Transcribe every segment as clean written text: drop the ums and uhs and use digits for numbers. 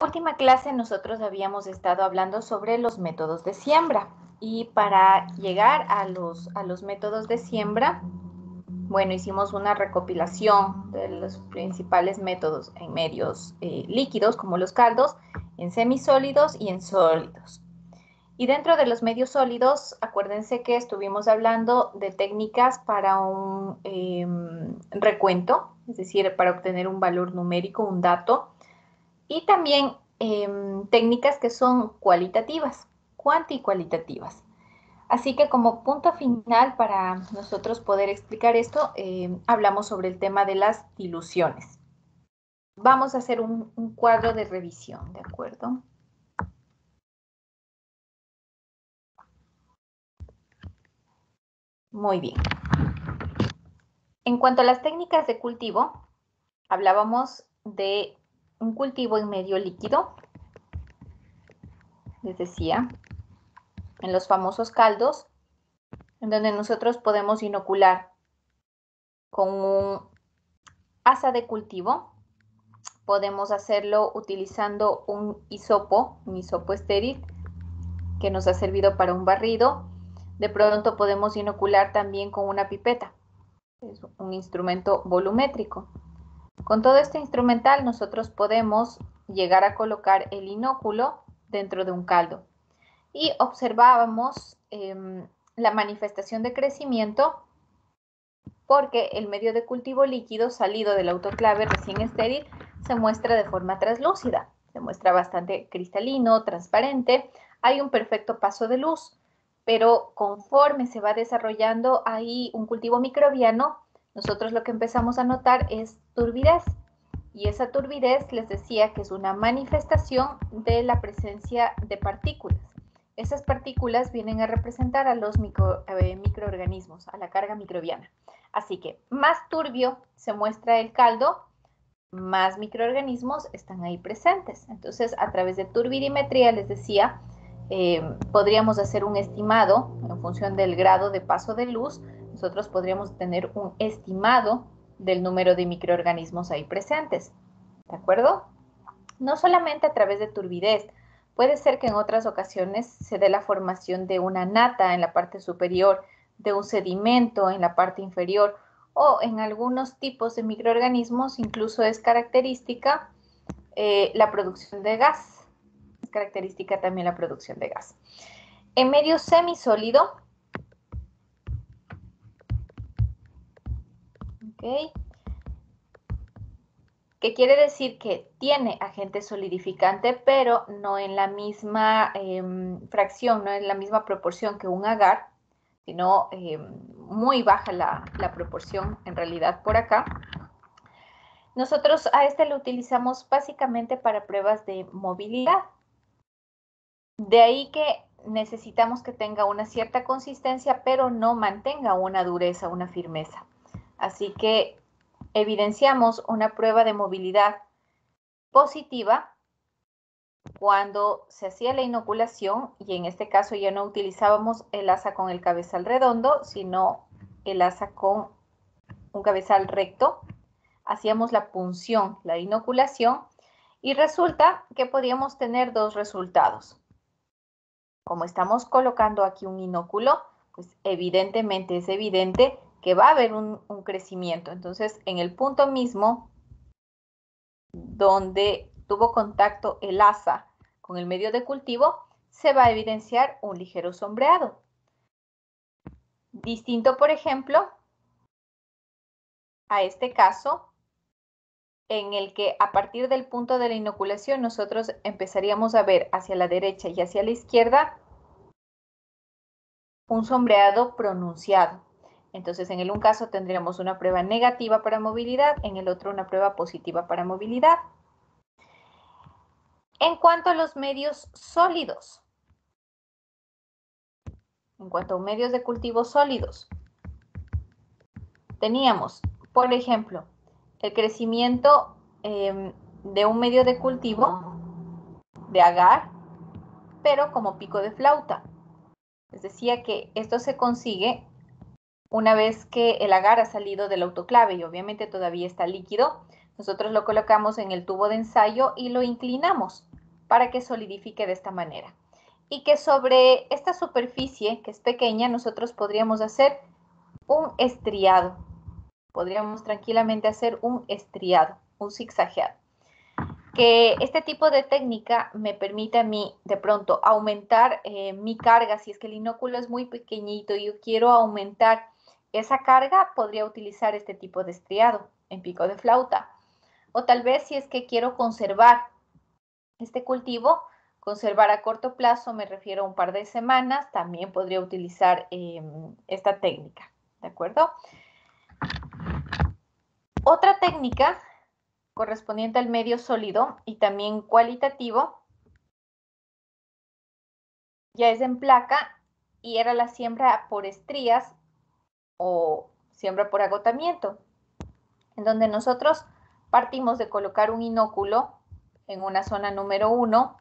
Última clase nosotros habíamos estado hablando sobre los métodos de siembra y para llegar a los métodos de siembra, bueno, hicimos una recopilación de los principales métodos en medios líquidos como los caldos, en semisólidos y en sólidos. Y dentro de los medios sólidos, acuérdense que estuvimos hablando de técnicas para un recuento, es decir, para obtener un valor numérico, un dato, y también técnicas que son cualitativas, cuanticualitativas. Así que como punto final para nosotros poder explicar esto, hablamos sobre el tema de las diluciones. Vamos a hacer un cuadro de revisión, ¿de acuerdo? Muy bien. En cuanto a las técnicas de cultivo, hablábamos de un cultivo en medio líquido, les decía, en los famosos caldos, en donde nosotros podemos inocular con un asa de cultivo. Podemos hacerlo utilizando un hisopo estéril que nos ha servido para un barrido. De pronto podemos inocular también con una pipeta, es un instrumento volumétrico. Con todo este instrumental nosotros podemos llegar a colocar el inóculo dentro de un caldo y observábamos la manifestación de crecimiento porque el medio de cultivo líquido salido del autoclave recién estéril se muestra de forma translúcida, se muestra bastante cristalino, transparente, hay un perfecto paso de luz, pero conforme se va desarrollando ahí un cultivo microbiano, nosotros lo que empezamos a notar es turbidez. Y esa turbidez les decía que es una manifestación de la presencia de partículas. Esas partículas vienen a representar a los microorganismos, a la carga microbiana. Así que más turbio se muestra el caldo, más microorganismos están ahí presentes. Entonces, a través de turbidimetría, les decía, podríamos hacer un estimado en función del grado de paso de luz. Nosotros podríamos tener un estimado del número de microorganismos ahí presentes. ¿De acuerdo? No solamente a través de turbidez, puede ser que en otras ocasiones se dé la formación de una nata en la parte superior, de un sedimento en la parte inferior, o en algunos tipos de microorganismos incluso es característica la producción de gas. Es característica también la producción de gas. En medio semisólido, ¿ok? Que quiere decir que tiene agente solidificante, pero no en la misma fracción, no en la misma proporción que un agar, sino muy baja la proporción en realidad por acá. Nosotros a este lo utilizamos básicamente para pruebas de movilidad. De ahí que necesitamos que tenga una cierta consistencia, pero no mantenga una dureza, una firmeza. Así que evidenciamos una prueba de movilidad positiva cuando se hacía la inoculación, y en este caso ya no utilizábamos el asa con el cabezal redondo, sino el asa con un cabezal recto. Hacíamos la punción, la inoculación, y resulta que podíamos tener dos resultados. Como estamos colocando aquí un inóculo, pues evidentemente es evidente que va a haber un crecimiento. Entonces, en el punto mismo donde tuvo contacto el asa con el medio de cultivo, se va a evidenciar un ligero sombreado. Distinto, por ejemplo, a este caso, en el que a partir del punto de la inoculación nosotros empezaríamos a ver hacia la derecha y hacia la izquierda un sombreado pronunciado. Entonces, en el un caso tendríamos una prueba negativa para movilidad, en el otro una prueba positiva para movilidad. En cuanto a los medios sólidos, en cuanto a medios de cultivo sólidos, teníamos, por ejemplo, el crecimiento de un medio de cultivo de agar, pero como pico de flauta. Les decía que esto se consigue una vez que el agar ha salido del autoclave y obviamente todavía está líquido. Nosotros lo colocamos en el tubo de ensayo y lo inclinamos para que solidifique de esta manera. Y que sobre esta superficie, que es pequeña, nosotros podríamos hacer un estriado. Podríamos tranquilamente hacer un estriado, un zigzagueado. Que este tipo de técnica me permite a mí de pronto aumentar mi carga. Si es que el inóculo es muy pequeñito y yo quiero aumentar esa carga, podría utilizar este tipo de estriado en pico de flauta. O tal vez si es que quiero conservar este cultivo, conservar a corto plazo, me refiero a un par de semanas, también podría utilizar esta técnica, ¿de acuerdo? Otra técnica correspondiente al medio sólido y también cualitativo ya es en placa y era la siembra por estrías o siembra por agotamiento, en donde nosotros partimos de colocar un inóculo en una zona número 1,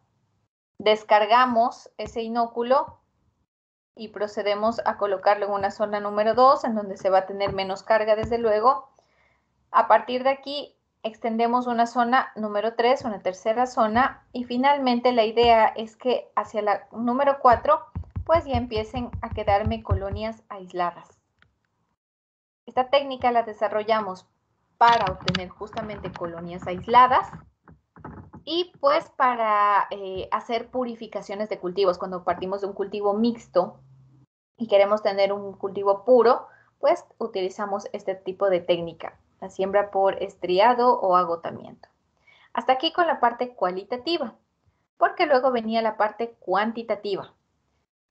descargamos ese inóculo y procedemos a colocarlo en una zona número 2, en donde se va a tener menos carga, desde luego. A partir de aquí, extendemos una zona número 3, una tercera zona, y finalmente la idea es que hacia la número 4, pues ya empiecen a quedarme colonias aisladas. Esta técnica la desarrollamos para obtener justamente colonias aisladas y pues para hacer purificaciones de cultivos. Cuando partimos de un cultivo mixto y queremos tener un cultivo puro, pues utilizamos este tipo de técnica, la siembra por estriado o agotamiento. Hasta aquí con la parte cualitativa, porque luego venía la parte cuantitativa.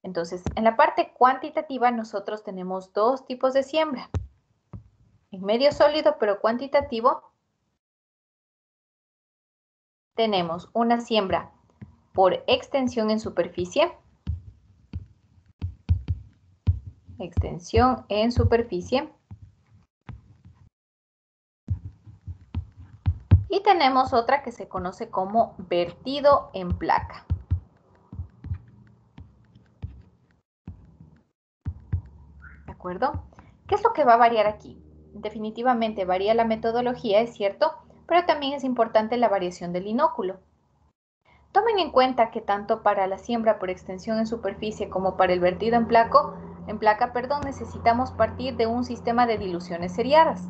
Entonces, en la parte cuantitativa nosotros tenemos dos tipos de siembra. En medio sólido pero cuantitativo, tenemos una siembra por extensión en superficie, y tenemos otra que se conoce como vertido en placa. ¿De acuerdo? ¿Qué es lo que va a variar aquí? Definitivamente varía la metodología, es cierto, pero también es importante la variación del inóculo. Tomen en cuenta que tanto para la siembra por extensión en superficie como para el vertido en placa, necesitamos partir de un sistema de diluciones seriadas.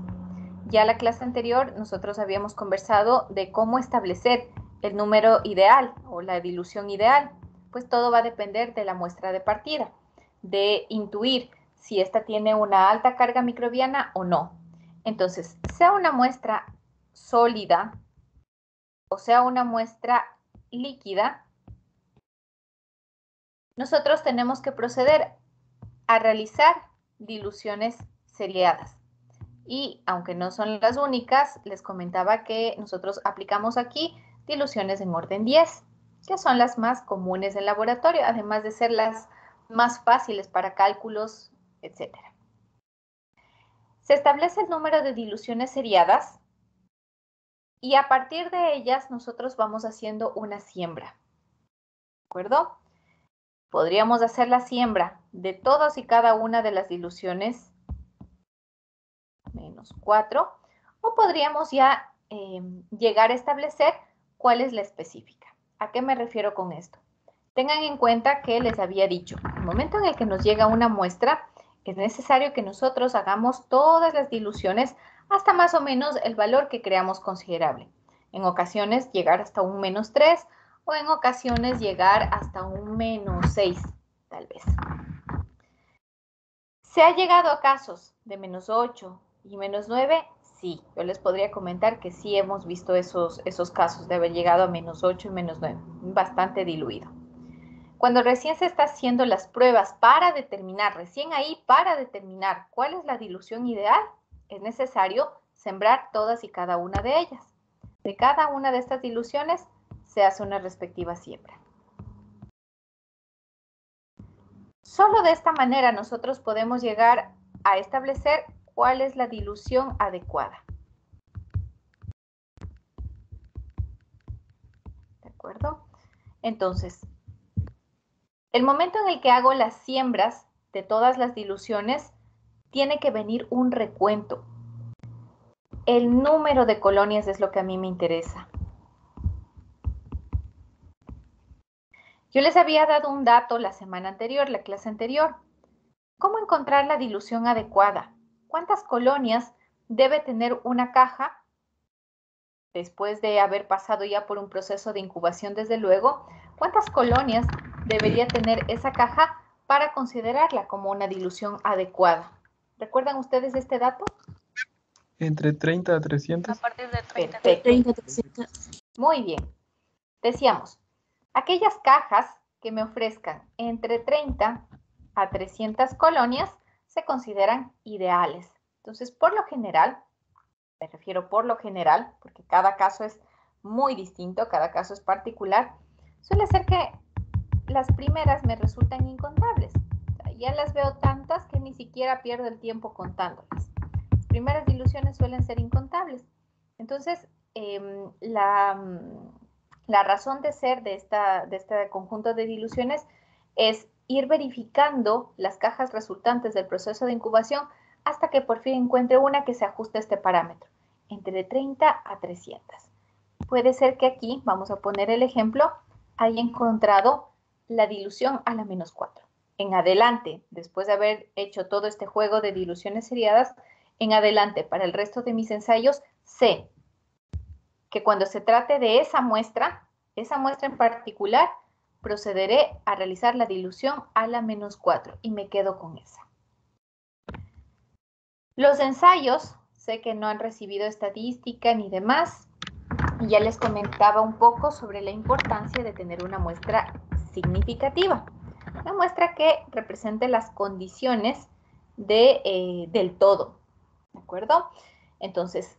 Ya en la clase anterior nosotros habíamos conversado de cómo establecer el número ideal o la dilución ideal, pues todo va a depender de la muestra de partida, de intuir si esta tiene una alta carga microbiana o no. Entonces, sea una muestra sólida o sea una muestra líquida, nosotros tenemos que proceder a realizar diluciones seriadas. Y aunque no son las únicas, les comentaba que nosotros aplicamos aquí diluciones en orden 10, que son las más comunes en laboratorio, además de ser las más fáciles para cálculos, etc. Se establece el número de diluciones seriadas y a partir de ellas nosotros vamos haciendo una siembra. ¿De acuerdo? Podríamos hacer la siembra de todas y cada una de las diluciones menos 4, o podríamos ya llegar a establecer cuál es la específica. ¿A qué me refiero con esto? Tengan en cuenta que les había dicho, el momento en el que nos llega una muestra, es necesario que nosotros hagamos todas las diluciones hasta más o menos el valor que creamos considerable. En ocasiones llegar hasta un menos 3 o en ocasiones llegar hasta un menos 6, tal vez. ¿Se ha llegado a casos de menos 8 y menos 9? Sí, yo les podría comentar que sí hemos visto esos casos de haber llegado a menos 8 y menos 9, bastante diluido. Cuando recién se está haciendo las pruebas para determinar, cuál es la dilución ideal, es necesario sembrar todas y cada una de ellas. De cada una de estas diluciones se hace una respectiva siembra. Solo de esta manera nosotros podemos llegar a establecer cuál es la dilución adecuada. ¿De acuerdo? Entonces, el momento en el que hago las siembras de todas las diluciones, tiene que venir un recuento. El número de colonias es lo que a mí me interesa. Yo les había dado un dato la semana anterior, la clase anterior. ¿Cómo encontrar la dilución adecuada? ¿Cuántas colonias debe tener una caja después de haber pasado ya por un proceso de incubación, desde luego? ¿Cuántas colonias debería tener esa caja para considerarla como una dilución adecuada? ¿Recuerdan ustedes este dato? Entre 30 a A 300. partir de 30. Perfecto. 30, 300. Muy bien. Decíamos, aquellas cajas que me ofrezcan entre 30 a 300 colonias se consideran ideales. Entonces, por lo general, me refiero por lo general, porque cada caso es muy distinto, cada caso es particular, suele ser que las primeras me resultan incontables. O sea, ya las veo tantas que ni siquiera pierdo el tiempo contándolas. Las primeras diluciones suelen ser incontables. Entonces, la razón de ser de este conjunto de diluciones es ir verificando las cajas resultantes del proceso de incubación hasta que por fin encuentre una que se ajuste a este parámetro, entre 30 a 300. Puede ser que aquí, vamos a poner el ejemplo, haya encontrado la dilución a la menos 4. En adelante, después de haber hecho todo este juego de diluciones seriadas, en adelante, para el resto de mis ensayos, sé que cuando se trate de esa muestra en particular, procederé a realizar la dilución a la menos 4 y me quedo con esa. Los ensayos, sé que no han recibido estadística ni demás, y ya les comentaba un poco sobre la importancia de tener una muestra significativa, una muestra que represente las condiciones del todo, ¿de acuerdo? Entonces,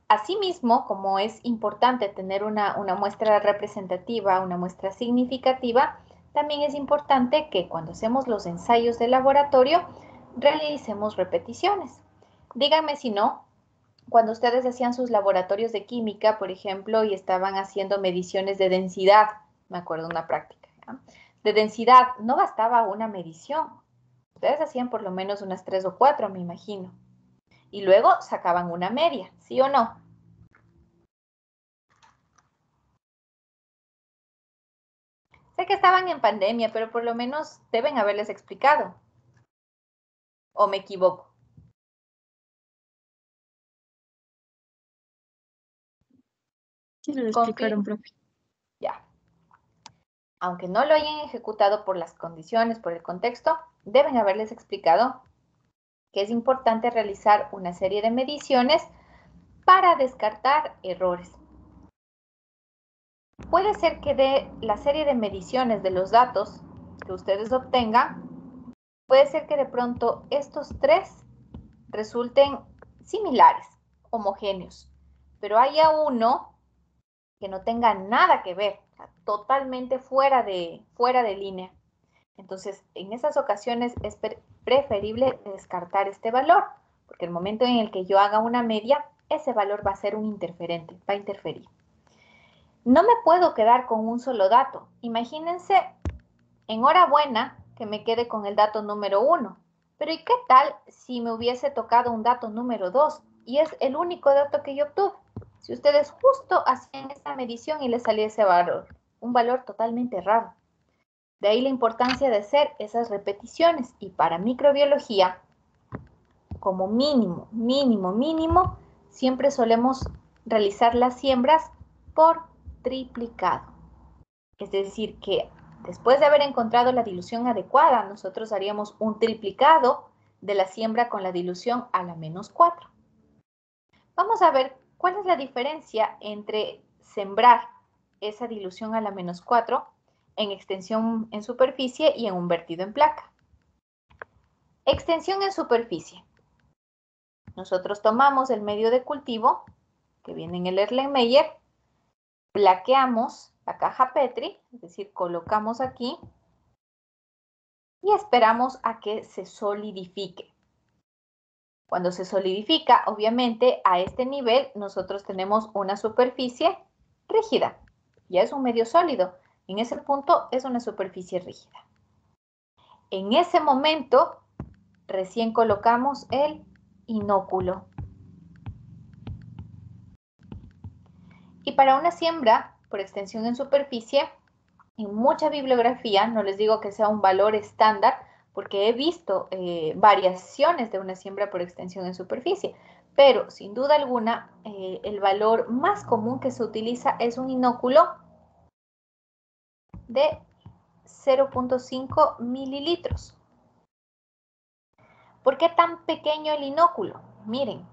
asimismo, como es importante tener una muestra representativa, una muestra significativa, también es importante que cuando hacemos los ensayos de laboratorio, realicemos repeticiones. Díganme si no, cuando ustedes hacían sus laboratorios de química, por ejemplo, y estaban haciendo mediciones de densidad, me acuerdo de una práctica, ¿ya? De densidad, no bastaba una medición. Ustedes hacían por lo menos unas 3 o 4, me imagino. Y luego sacaban una media, ¿sí o no? Sé que estaban en pandemia, pero por lo menos deben haberles explicado. ¿O me equivoco? Sí, lo explicaron, profe. Ya. Aunque no lo hayan ejecutado por las condiciones, por el contexto, deben haberles explicado que es importante realizar una serie de mediciones para descartar errores. Puede ser que de la serie de mediciones de los datos que ustedes obtengan, puede ser que de pronto estos tres resulten similares, homogéneos, pero haya uno que no tenga nada que ver, totalmente fuera de línea. Entonces, en esas ocasiones es preferible descartar este valor, porque el momento en el que yo haga una media, ese valor va a ser un interferente, va a interferir. No me puedo quedar con un solo dato. Imagínense, enhorabuena que me quede con el dato número 1, pero ¿y qué tal si me hubiese tocado un dato número 2 y es el único dato que yo obtuve? Si ustedes justo hacían esa medición y les salía ese valor, un valor totalmente raro. De ahí la importancia de hacer esas repeticiones. Y para microbiología, como mínimo, siempre solemos realizar las siembras por triplicado. Es decir, que después de haber encontrado la dilución adecuada, nosotros haríamos un triplicado de la siembra con la dilución a la menos 4. Vamos a ver cuál es la diferencia entre sembrar esa dilución a la menos 4 en extensión en superficie y en un vertido en placa. Extensión en superficie. Nosotros tomamos el medio de cultivo, que viene en el Erlenmeyer, plaqueamos la caja Petri, es decir, colocamos aquí y esperamos a que se solidifique. Cuando se solidifica, obviamente, a este nivel nosotros tenemos una superficie rígida. Ya es un medio sólido. En ese punto es una superficie rígida. En ese momento, recién colocamos el inóculo. Y para una siembra por extensión en superficie, en mucha bibliografía, no les digo que sea un valor estándar, porque he visto variaciones de una siembra por extensión en superficie, pero sin duda alguna el valor más común que se utiliza es un inóculo de 0.5 mililitros. ¿Por qué tan pequeño el inóculo? Miren,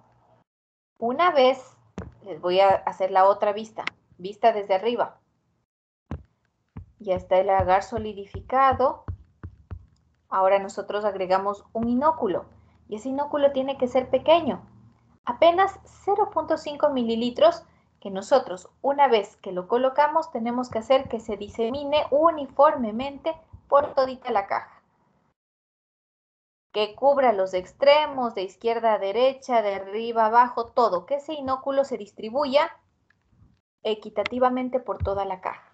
una vez, les voy a hacer la otra vista desde arriba. Ya está el agar solidificado. Ahora nosotros agregamos un inóculo y ese inóculo tiene que ser pequeño, apenas 0.5 mililitros, que nosotros una vez que lo colocamos tenemos que hacer que se disemine uniformemente por todita la caja, que cubra los extremos de izquierda a derecha, de arriba a abajo, todo, que ese inóculo se distribuya equitativamente por toda la caja.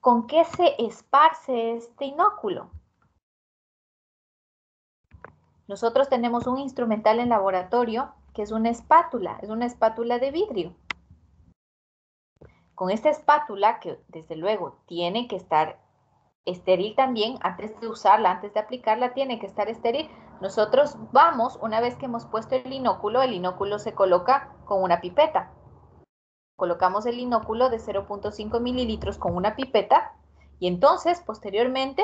¿Con qué se esparce este inóculo? Nosotros tenemos un instrumental en laboratorio que es una espátula de vidrio. Con esta espátula, que desde luego tiene que estar estéril también, antes de usarla, antes de aplicarla, tiene que estar estéril. Nosotros vamos, una vez que hemos puesto el inóculo se coloca con una pipeta. Colocamos el inóculo de 0.5 mililitros con una pipeta y entonces, posteriormente,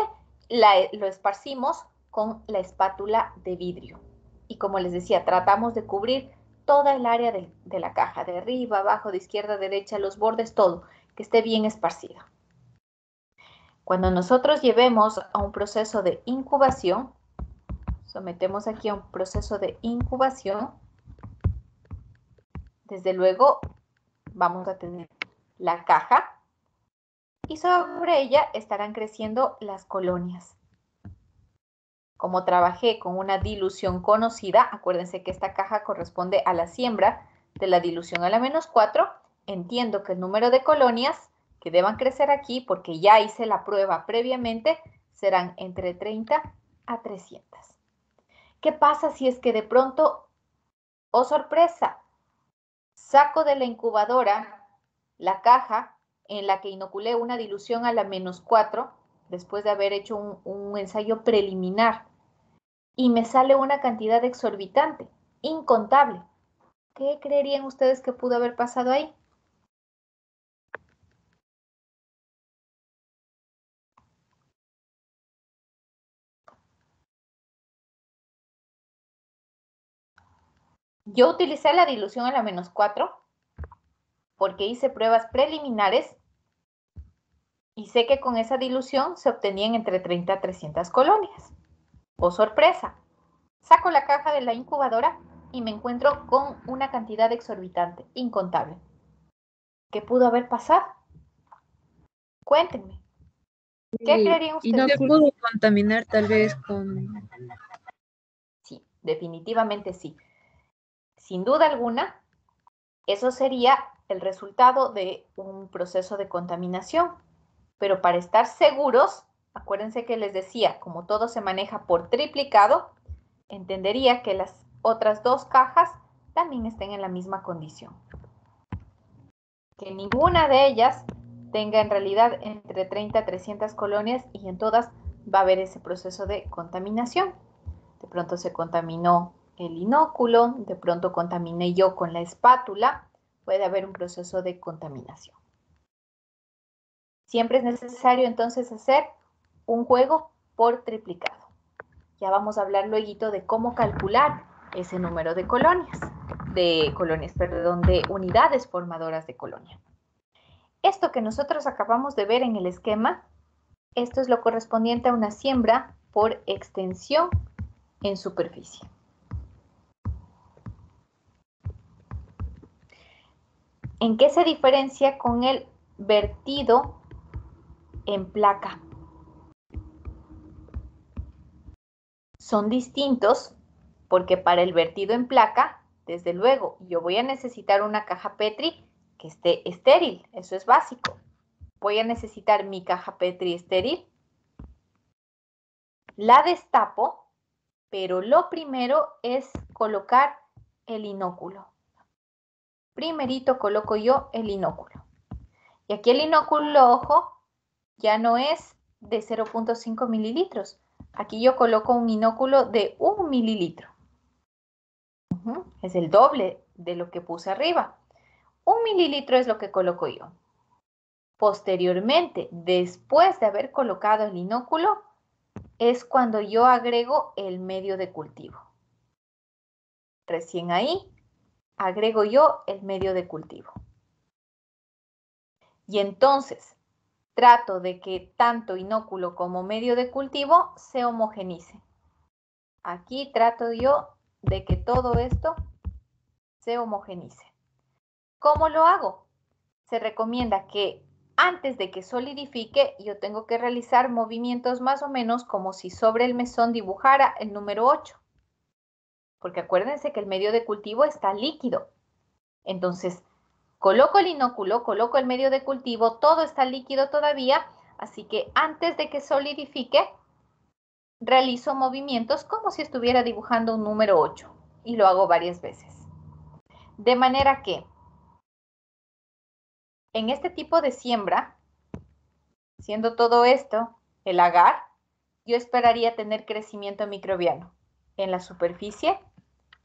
lo esparcimos con la espátula de vidrio. Y como les decía, tratamos de cubrir toda el área de la caja, de arriba, abajo, de izquierda, derecha, los bordes, todo, que esté bien esparcido. Cuando nosotros llevemos a un proceso de incubación, sometemos aquí a un proceso de incubación, desde luego vamos a tener la caja y sobre ella estarán creciendo las colonias. Como trabajé con una dilución conocida, acuérdense que esta caja corresponde a la siembra de la dilución a la -4, entiendo que el número de colonias que deban crecer aquí, porque ya hice la prueba previamente, serán entre 30 a 300. ¿Qué pasa si es que de pronto, oh sorpresa, saco de la incubadora la caja en la que inoculé una dilución a la -4, después de haber hecho un ensayo preliminar, y me sale una cantidad exorbitante, incontable? ¿Qué creerían ustedes que pudo haber pasado ahí? Yo utilicé la dilución a la -4 porque hice pruebas preliminares y sé que con esa dilución se obtenían entre 30 a 300 colonias. ¡Oh, sorpresa! Saco la caja de la incubadora y me encuentro con una cantidad exorbitante, incontable. ¿Qué pudo haber pasado? Cuéntenme. ¿Qué creerían Y no ustedes? se pudo contaminar tal vez con... Sí, definitivamente sí. Sin duda alguna, eso sería el resultado de un proceso de contaminación. Pero para estar seguros, acuérdense que les decía, como todo se maneja por triplicado, entendería que las otras dos cajas también estén en la misma condición. Que ninguna de ellas tenga en realidad entre 30 a 300 colonias y en todas va a haber ese proceso de contaminación. De pronto se contaminó el inóculo, de pronto contaminé yo con la espátula, puede haber un proceso de contaminación. Siempre es necesario entonces hacer un juego por triplicado. Ya vamos a hablar luego de cómo calcular ese número de de unidades formadoras de colonia. Esto que nosotros acabamos de ver en el esquema, esto es lo correspondiente a una siembra por extensión en superficie. ¿En qué se diferencia con el vertido en placa? Son distintos porque para el vertido en placa, desde luego, yo voy a necesitar una caja Petri que esté estéril, eso es básico. Voy a necesitar mi caja Petri estéril, la destapo, pero lo primero es colocar el inóculo. Primerito coloco yo el inóculo. Y aquí el inóculo, ojo, ya no es de 0.5 mililitros. Aquí yo coloco un inóculo de 1 mililitro. Es el doble de lo que puse arriba. 1 mililitro es lo que coloco yo. Posteriormente, después de haber colocado el inóculo, es cuando yo agrego el medio de cultivo. Recién ahí agrego yo el medio de cultivo. Y entonces trato de que tanto inóculo como medio de cultivo se homogenicen. Aquí trato yo de que todo esto se homogenice. ¿Cómo lo hago? Se recomienda que antes de que solidifique, yo tengo que realizar movimientos más o menos como si sobre el mesón dibujara el número 8. Porque acuérdense que el medio de cultivo está líquido. Entonces, coloco el inóculo, coloco el medio de cultivo, todo está líquido todavía, así que antes de que solidifique, realizo movimientos como si estuviera dibujando un número 8 y lo hago varias veces. De manera que en este tipo de siembra, siendo todo esto el agar, yo esperaría tener crecimiento microbiano en la superficie,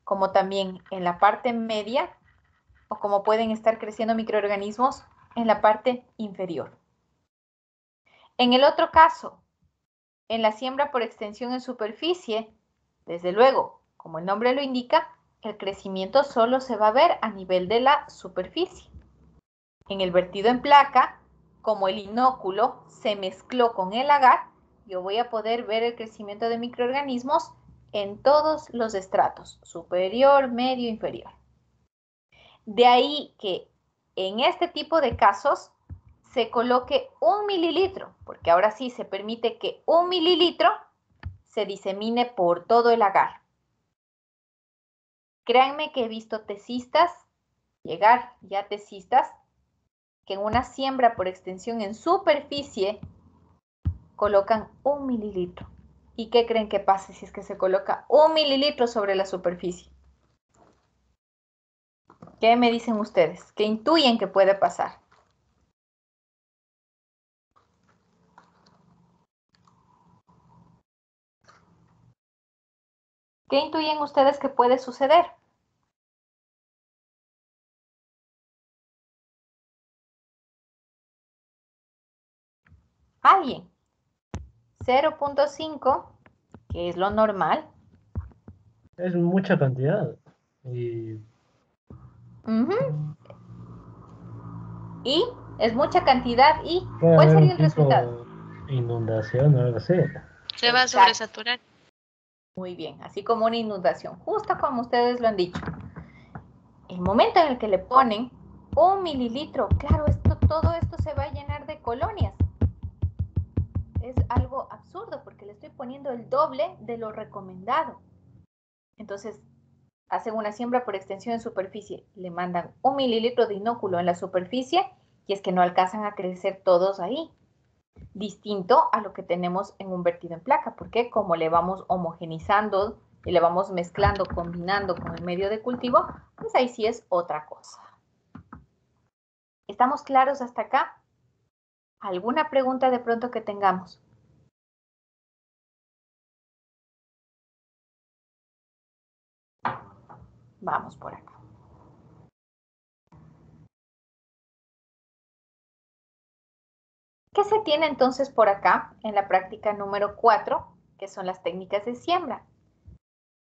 como también en la parte media, o como pueden estar creciendo microorganismos en la parte inferior. En el otro caso, en la siembra por extensión en superficie, desde luego, como el nombre lo indica, el crecimiento solo se va a ver a nivel de la superficie. En el vertido en placa, como el inóculo se mezcló con el agar, yo voy a poder ver el crecimiento de microorganismos en todos los estratos, superior, medio, inferior. De ahí que en este tipo de casos se coloque 1 mililitro, porque ahora sí se permite que 1 mililitro se disemine por todo el agar. Créanme que he visto tesistas, llegar ya tesistas, que en una siembra por extensión en superficie colocan 1 mililitro. ¿Y qué creen que pase si es que se coloca 1 mililitro sobre la superficie? ¿Qué me dicen ustedes? ¿Qué intuyen que puede pasar? ¿Qué intuyen ustedes que puede suceder? ¿Alguien? 0.5, que es lo normal. Es mucha cantidad. Y Y es mucha cantidad. ¿Y puede cuál haber sería un el resultado? tipo inundación o algo así. Se va a sobresaturar. Muy bien, así como una inundación, justo como ustedes lo han dicho. El momento en el que le ponen 1 mililitro, claro, todo esto se va a llenar de colonias. Es algo absurdo porque le estoy poniendo el doble de lo recomendado. Entonces, hacen una siembra por extensión en superficie, le mandan 1 mililitro de inóculo en la superficie y es que no alcanzan a crecer todos ahí. Distinto a lo que tenemos en un vertido en placa, porque como le vamos homogenizando y le vamos mezclando, combinando con el medio de cultivo, pues ahí sí es otra cosa. ¿Estamos claros hasta acá? ¿Alguna pregunta de pronto que tengamos? Vamos por acá. ¿Qué se tiene entonces por acá en la práctica número 4, que son las técnicas de siembra?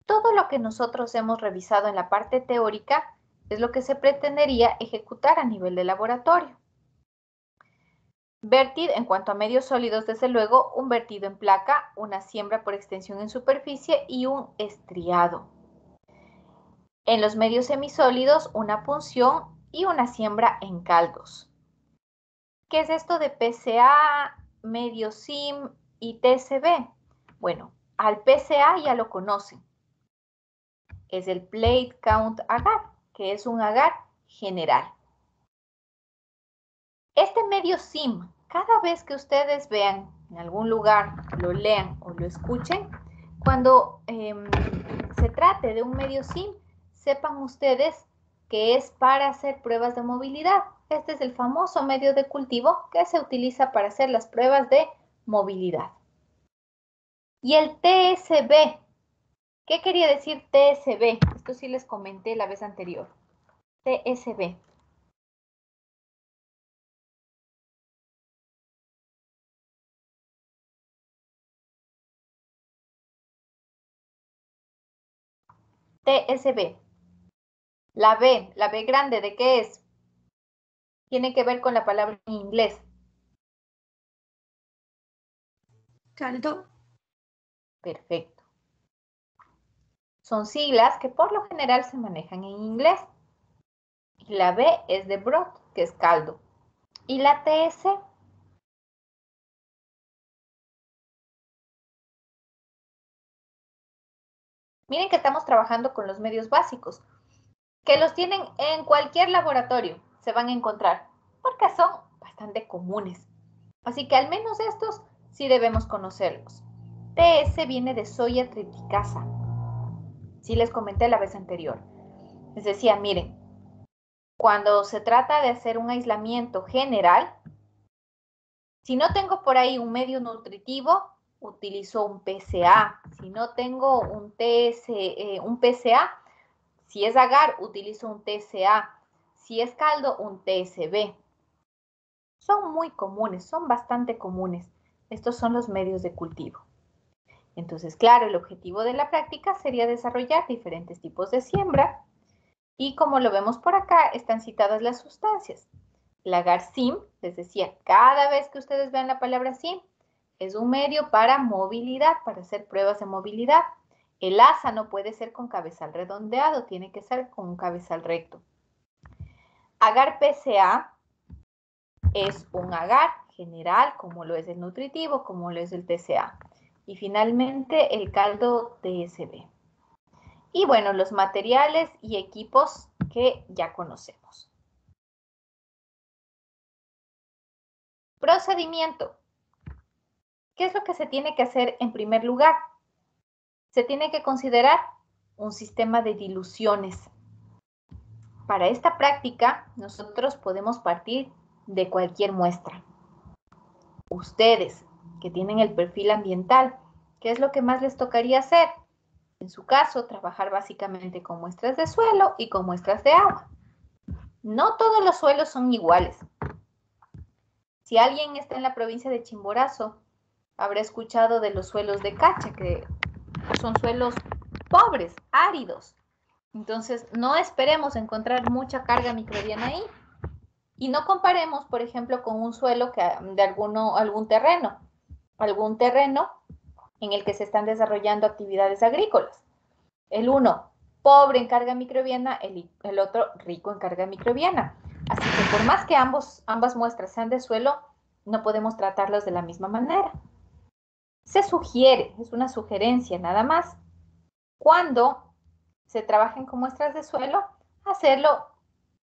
Todo lo que nosotros hemos revisado en la parte teórica es lo que se pretendería ejecutar a nivel de laboratorio. Vertido, en cuanto a medios sólidos, desde luego, un vertido en placa, una siembra por extensión en superficie y un estriado. En los medios semisólidos, una punción y una siembra en caldos. ¿Qué es esto de PCA, medio SIM y TCB? Bueno, al PCA ya lo conocen. Es el Plate Count Agar, que es un agar general. Este medio SIM, cada vez que ustedes vean en algún lugar, lo lean o lo escuchen, cuando se trate de un medio SIM, sepan ustedes que es para hacer pruebas de movilidad. este es el famoso medio de cultivo que se utiliza para hacer las pruebas de movilidad. Y el TSB, ¿qué quería decir TSB? Esto sí les comenté la vez anterior. TSB. TSB. La B grande, ¿de qué es? Tiene que ver con la palabra en inglés. Caldo. Perfecto. Son siglas que por lo general se manejan en inglés. Y la B es de broth, que es caldo. ¿Y la TS? Miren que estamos trabajando con los medios básicos, que los tienen en cualquier laboratorio, se van a encontrar, porque son bastante comunes. Así que al menos estos sí debemos conocerlos. TS viene de soya triticasa. Sí les comenté la vez anterior. Les decía, miren, cuando se trata de hacer un aislamiento general, si no tengo por ahí un medio nutritivo, utilizo un PCA. Si no tengo un PCA, si es agar, utilizo un TCA. Si es caldo, un TSB. Son muy comunes, son bastante comunes. Estos son los medios de cultivo. Entonces, claro, el objetivo de la práctica sería desarrollar diferentes tipos de siembra y como lo vemos por acá, están citadas las sustancias. El agar-sim, les decía, cada vez que ustedes vean la palabra sim, es un medio para movilidad, para hacer pruebas de movilidad. El asa no puede ser con cabezal redondeado, tiene que ser con un cabezal recto. Agar-PCA es un agar general, como lo es el nutritivo, como lo es el TCA. Y finalmente el caldo TSB. Y bueno, los materiales y equipos que ya conocemos. Procedimiento. ¿Qué es lo que se tiene que hacer en primer lugar? Se tiene que considerar un sistema de diluciones. Para esta práctica, nosotros podemos partir de cualquier muestra. Ustedes, que tienen el perfil ambiental, ¿qué es lo que más les tocaría hacer? En su caso, trabajar básicamente con muestras de suelo y con muestras de agua. No todos los suelos son iguales. Si alguien está en la provincia de Chimborazo, habrá escuchado de los suelos de Cacha, que son suelos pobres, áridos. Entonces, no esperemos encontrar mucha carga microbiana ahí. Y no comparemos, por ejemplo, con un suelo de algún terreno en el que se están desarrollando actividades agrícolas. El uno, pobre en carga microbiana, el otro, rico en carga microbiana. Así que por más que ambas muestras sean de suelo, no podemos tratarlos de la misma manera. Se sugiere, es una sugerencia nada más, cuando se trabajen con muestras de suelo, hacerlo,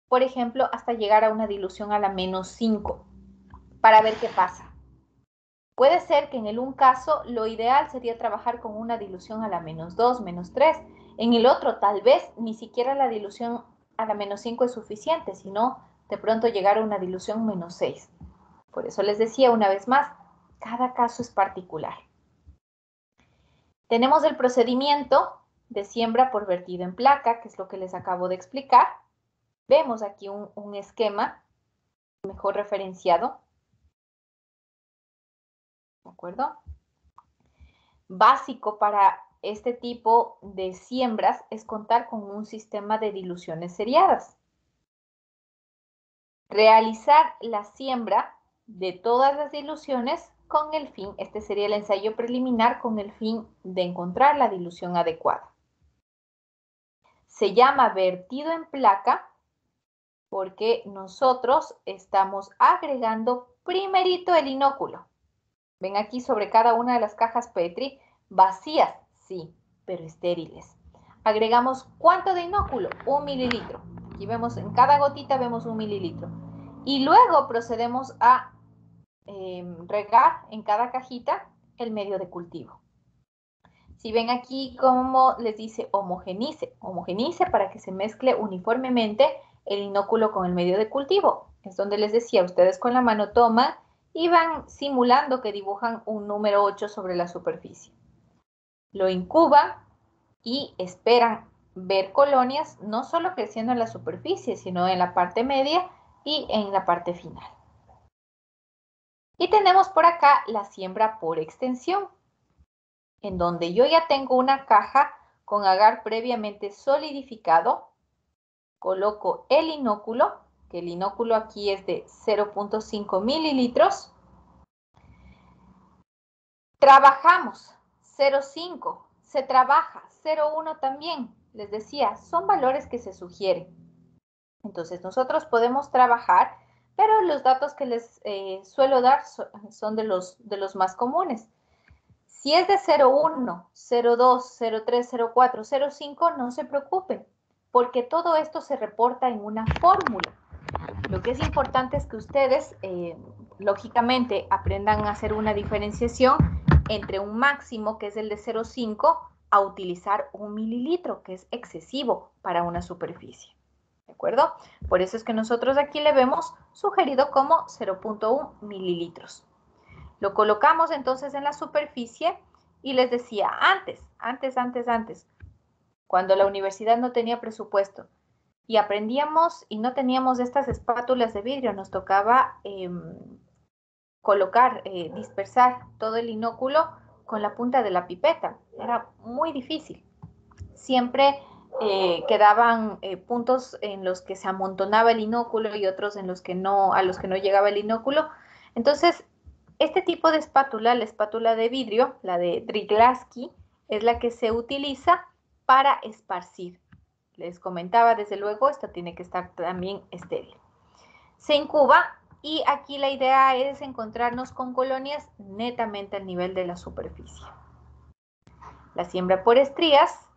por ejemplo, hasta llegar a una dilución a la -5, para ver qué pasa. Puede ser que en un caso lo ideal sería trabajar con una dilución a la -2, -3. En el otro, tal vez, ni siquiera la dilución a la -5 es suficiente, sino de pronto llegar a una dilución -6. Por eso les decía una vez más, cada caso es particular. Tenemos el procedimiento de siembra por vertido en placa, que es lo que les acabo de explicar. Vemos aquí un esquema mejor referenciado. ¿De acuerdo? Básico para este tipo de siembras es contar con un sistema de diluciones seriadas. Realizar la siembra de todas las diluciones con el fin, este sería el ensayo preliminar, con el fin de encontrar la dilución adecuada. Se llama vertido en placa porque nosotros estamos agregando primerito el inóculo. Ven aquí sobre cada una de las cajas Petri, vacías, sí, pero estériles. Agregamos ¿cuánto de inóculo? 1 mililitro. Aquí vemos en cada gotita vemos 1 mililitro. Y luego procedemos a regar en cada cajita el medio de cultivo. Si ven aquí como les dice homogenice para que se mezcle uniformemente el inóculo con el medio de cultivo. es donde les decía, ustedes con la mano toman y van simulando que dibujan un número 8 sobre la superficie. Lo incuban y esperan ver colonias no solo creciendo en la superficie, sino en la parte media y en la parte final. Y tenemos por acá la siembra por extensión, en donde yo ya tengo una caja con agar previamente solidificado. Coloco el inóculo, que el inóculo aquí es de 0.5 mililitros. Trabajamos 0.5, se trabaja 0.1 también. Les decía, son valores que se sugieren. Entonces nosotros podemos trabajar, pero los datos que les suelo dar son de los más comunes. Si es de 0.1, 0.2, 0.3, 0.4, 0.5, no se preocupen, porque todo esto se reporta en una fórmula. Lo que es importante es que ustedes, lógicamente, aprendan a hacer una diferenciación entre un máximo, que es el de 0.5, a utilizar 1 mililitro, que es excesivo para una superficie. ¿De acuerdo? Por eso es que nosotros aquí le vemos sugerido como 0.1 mililitros. Lo colocamos entonces en la superficie y les decía, antes, cuando la universidad no tenía presupuesto y aprendíamos y no teníamos estas espátulas de vidrio, nos tocaba colocar, dispersar todo el inóculo con la punta de la pipeta. Era muy difícil. Siempre quedaban puntos en los que se amontonaba el inóculo y otros en los que no, a los que no llegaba el inóculo. Entonces, este tipo de espátula, la espátula de vidrio, la de Driglaski, es la que se utiliza para esparcir. Les comentaba, desde luego, esto tiene que estar también estéril. Se incuba y aquí la idea es encontrarnos con colonias netamente al nivel de la superficie. La siembra por estrías,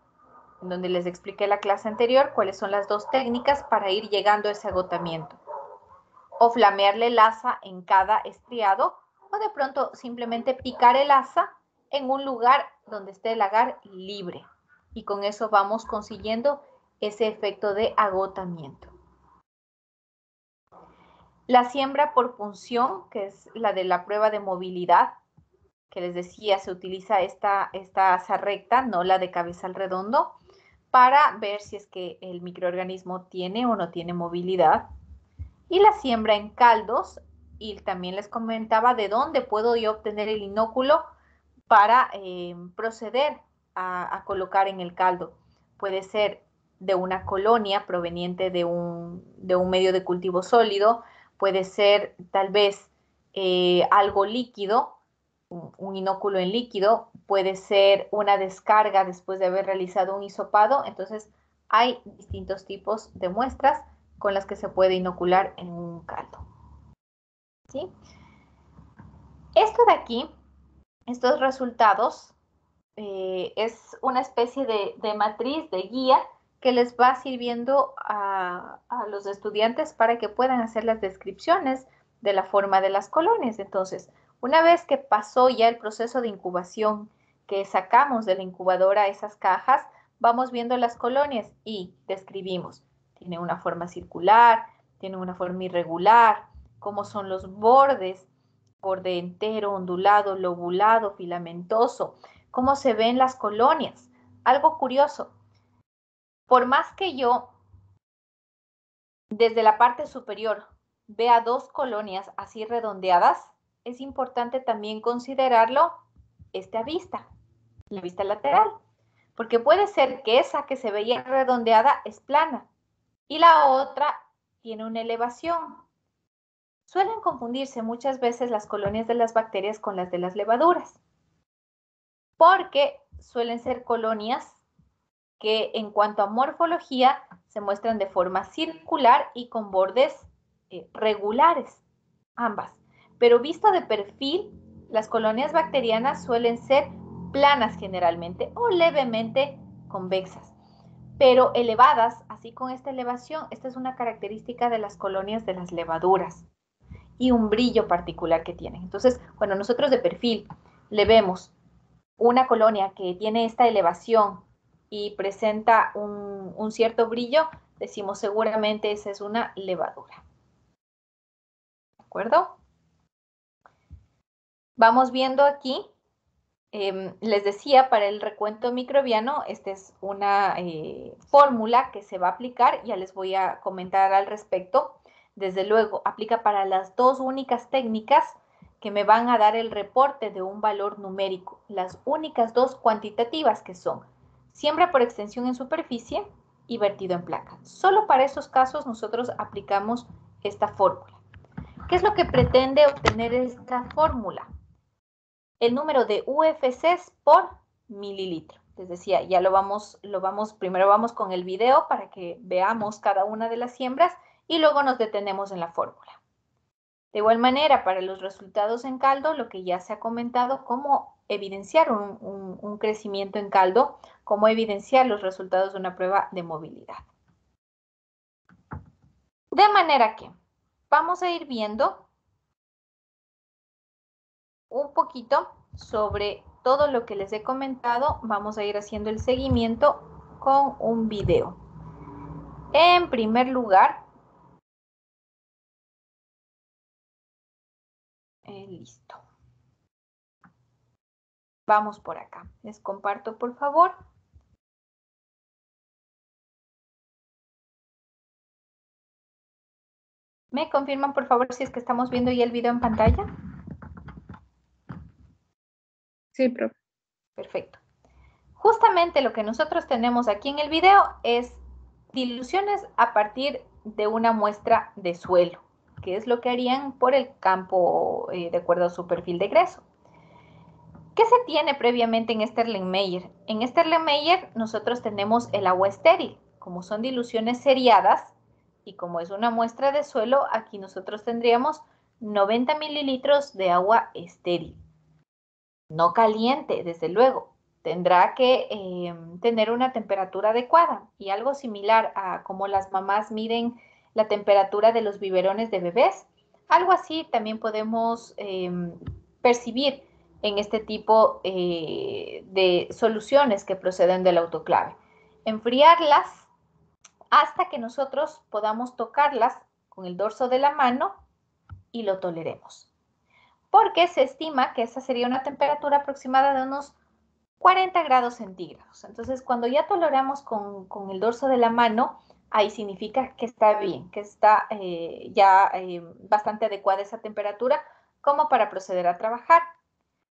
en donde les expliqué la clase anterior cuáles son las dos técnicas para ir llegando a ese agotamiento. O flamearle el asa en cada estriado, o de pronto simplemente picar el asa en un lugar donde esté el agar libre. Y con eso vamos consiguiendo ese efecto de agotamiento. La siembra por punción, que es la de la prueba de movilidad, que les decía, se utiliza esta asa recta, no la de cabezal redondo, para ver si es que el microorganismo tiene o no tiene movilidad. Y la siembra en caldos, y también les comentaba de dónde puedo yo obtener el inóculo para proceder a colocar en el caldo. Puede ser de una colonia proveniente de un medio de cultivo sólido, puede ser tal vez algo líquido, un inóculo en líquido, puede ser una descarga después de haber realizado un hisopado. Entonces hay distintos tipos de muestras con las que se puede inocular en un caldo. ¿Sí? Esto de aquí, estos resultados, es una especie de matriz, de guía, que les va sirviendo a los estudiantes para que puedan hacer las descripciones de la forma de las colonias. Entonces, una vez que pasó ya el proceso de incubación, que sacamos de la incubadora esas cajas, vamos viendo las colonias y describimos. Tiene una forma circular, tiene una forma irregular, cómo son los bordes, borde entero, ondulado, lobulado, filamentoso, cómo se ven las colonias. Algo curioso, por más que yo desde la parte superior vea dos colonias así redondeadas, es importante también considerarlo esta vista, la vista lateral, porque puede ser que esa que se veía redondeada es plana y la otra tiene una elevación. Suelen confundirse muchas veces las colonias de las bacterias con las de las levaduras, porque suelen ser colonias que en cuanto a morfología se muestran de forma circular y con bordes regulares, ambas. Pero visto de perfil, las colonias bacterianas suelen ser planas generalmente o levemente convexas, pero elevadas, así con esta elevación. Esta es una característica de las colonias de las levaduras y un brillo particular que tienen. Entonces, cuando nosotros de perfil le vemos una colonia que tiene esta elevación y presenta un cierto brillo, decimos seguramente esa es una levadura. acuerdo? Vamos viendo aquí, les decía, para el recuento microbiano, esta es una fórmula que se va a aplicar, ya les voy a comentar al respecto. Desde luego, aplica para las dos únicas técnicas que me van a dar el reporte de un valor numérico, las únicas dos cuantitativas que son siembra por extensión en superficie y vertido en placa. Solo para esos casos nosotros aplicamos esta fórmula. ¿Qué es lo que pretende obtener esta fórmula? El número de UFCs por mililitro. Les decía, ya primero vamos con el video para que veamos cada una de las siembras y luego nos detenemos en la fórmula. De igual manera, para los resultados en caldo, lo que ya se ha comentado, cómo evidenciar un crecimiento en caldo, cómo evidenciar los resultados de una prueba de movilidad. De manera que vamos a ir viendo un poquito sobre todo lo que les he comentado. Vamos a ir haciendo el seguimiento con un video. En primer lugar, listo. Vamos por acá. Les comparto, por favor. ¿Me confirman, por favor, si es que estamos viendo ya el video en pantalla? Sí, profe. Perfecto. Justamente lo que nosotros tenemos aquí en el video es diluciones a partir de una muestra de suelo, que es lo que harían por el campo de acuerdo a su perfil de egreso. ¿Qué se tiene previamente en Sterling-Mayer? En Sterling-Mayer nosotros tenemos el agua estéril. Como son diluciones seriadas y como es una muestra de suelo, aquí nosotros tendríamos 90 mililitros de agua estéril. No caliente, desde luego. Tendrá que tener una temperatura adecuada y algo similar a como las mamás miden la temperatura de los biberones de bebés. Algo así también podemos percibir en este tipo de soluciones que proceden del autoclave. Enfriarlas hasta que nosotros podamos tocarlas con el dorso de la mano y lo toleremos. Porque se estima que esa sería una temperatura aproximada de unos 40 grados centígrados. Entonces, cuando ya toleramos con el dorso de la mano, ahí significa que está bien, que está bastante adecuada esa temperatura como para proceder a trabajar.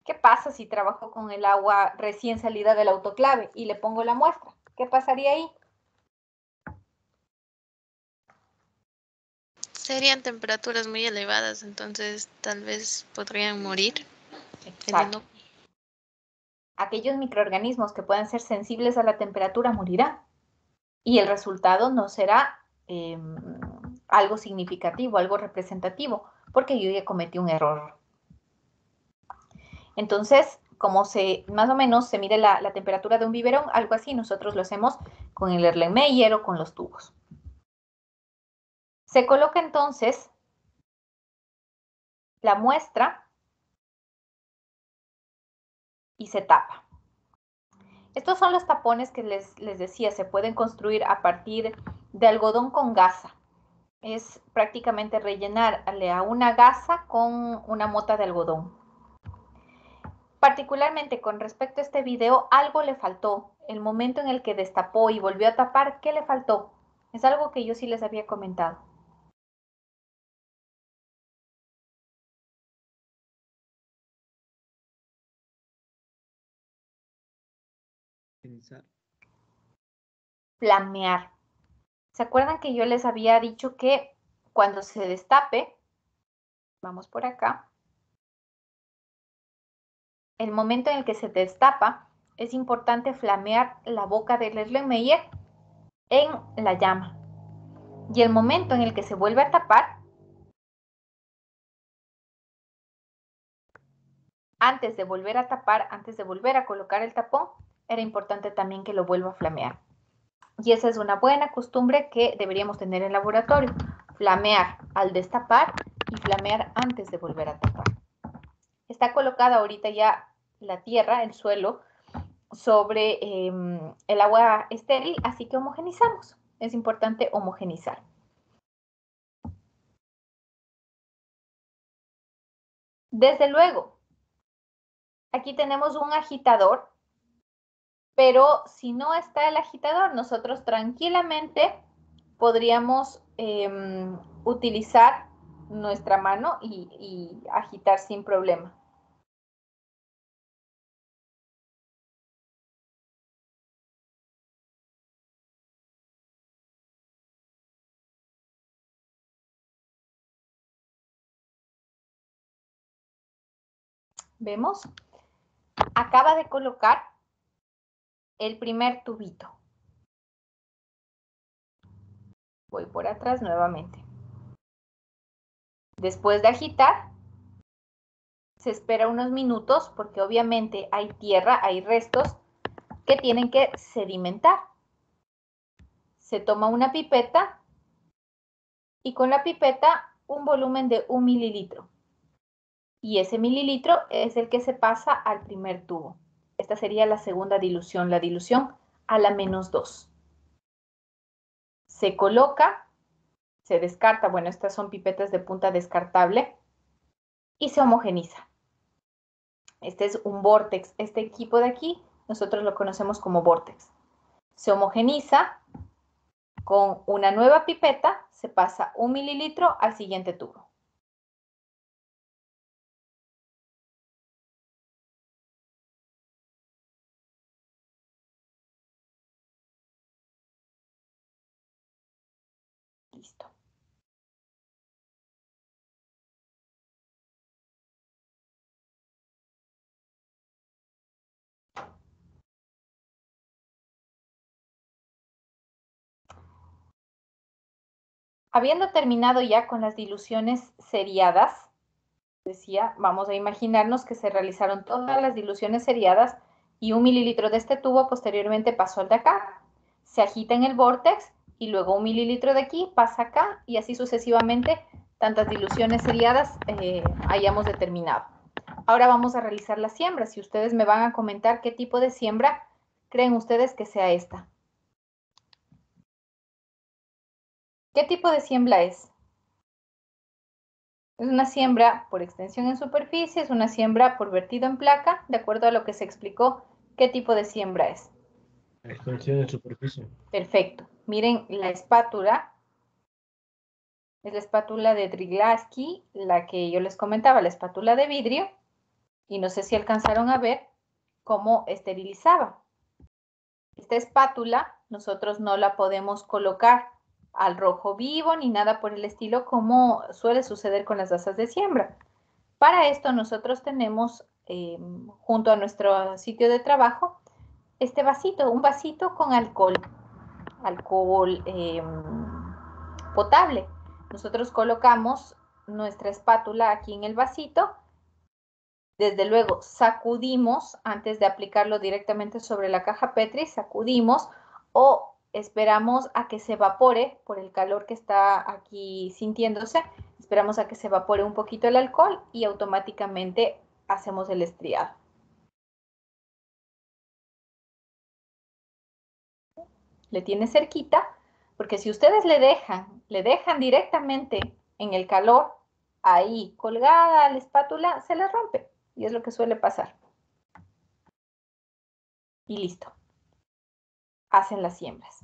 ¿Qué pasa si trabajo con el agua recién salida del autoclave y le pongo la muestra? ¿Qué pasaría ahí? Serían temperaturas muy elevadas, entonces tal vez podrían morir. Exacto. Aquellos microorganismos que puedan ser sensibles a la temperatura morirán. Y el resultado no será algo significativo, algo representativo, porque yo ya cometí un error. Entonces, como más o menos se mide la temperatura de un biberón, algo así, nosotros lo hacemos con el Erlenmeyer o con los tubos. Se coloca entonces la muestra y se tapa. Estos son los tapones que les decía, se pueden construir a partir de algodón con gasa. Es prácticamente rellenarle a una gasa con una mota de algodón. Particularmente con respecto a este video, algo le faltó. El momento en el que destapó y volvió a tapar, ¿qué le faltó? Es algo que yo sí les había comentado. Flamear. ¿Se acuerdan que yo les había dicho que cuando se destape, vamos por acá, el momento en el que se destapa, es importante flamear la boca del Erlenmeyer en la llama. Y el momento en el que se vuelve a tapar, antes de volver a tapar, antes de volver a colocar el tapón, era importante también que lo vuelva a flamear. Y esa es una buena costumbre que deberíamos tener en laboratorio. Flamear al destapar y flamear antes de volver a tapar. Está colocada ahorita ya la tierra, el suelo, sobre el agua estéril, así que homogenizamos. Es importante homogenizar. Desde luego, aquí tenemos un agitador, pero si no está el agitador, nosotros tranquilamente podríamos utilizar nuestra mano y agitar sin problema. ¿Vemos? Acaba de colocar el primer tubito. Voy por atrás nuevamente. Después de agitar, se espera unos minutos porque obviamente hay tierra, hay restos que tienen que sedimentar. Se toma una pipeta y con la pipeta un volumen de 1 mililitro. Y ese mililitro es el que se pasa al primer tubo. Esta sería la segunda dilución, la dilución a la -2. Se coloca, se descarta, bueno, estas son pipetas de punta descartable, y se homogeniza. Este es un vórtex. Este equipo de aquí, nosotros lo conocemos como vórtex. Se homogeniza con una nueva pipeta, se pasa 1 mililitro al siguiente tubo. Listo. Habiendo terminado ya con las diluciones seriadas, decía, vamos a imaginarnos que se realizaron todas las diluciones seriadas y 1 mililitro de este tubo posteriormente pasó al de acá. Se agita en el vórtex y luego 1 mililitro de aquí pasa acá y así sucesivamente, tantas diluciones seriadas hayamos determinado. Ahora vamos a realizar la siembra. Si ustedes me van a comentar qué tipo de siembra creen ustedes que sea esta. ¿Qué tipo de siembra es? Es una siembra por extensión en superficie, es una siembra por vertido en placa, de acuerdo a lo que se explicó, ¿qué tipo de siembra es? Extensión en superficie. Perfecto. Miren la espátula. Es la espátula de Driglaski, la que yo les comentaba, la espátula de vidrio. Y no sé si alcanzaron a ver cómo esterilizaba. Esta espátula nosotros no la podemos colocar al rojo vivo ni nada por el estilo como suele suceder con las asas de siembra. Para esto nosotros tenemos junto a nuestro sitio de trabajo este vasito, un vasito con alcohol potable. Nosotros colocamos nuestra espátula aquí en el vasito. Desde luego sacudimos antes de aplicarlo directamente sobre la caja Petri, sacudimos o esperamos a que se evapore por el calor que está aquí sintiéndose. Esperamos a que se evapore un poquito el alcohol y automáticamente hacemos el estriado. Le tiene cerquita, porque si ustedes le dejan directamente en el calor, ahí colgada la espátula, se le rompe. Y es lo que suele pasar. Y listo. Hacen las siembras.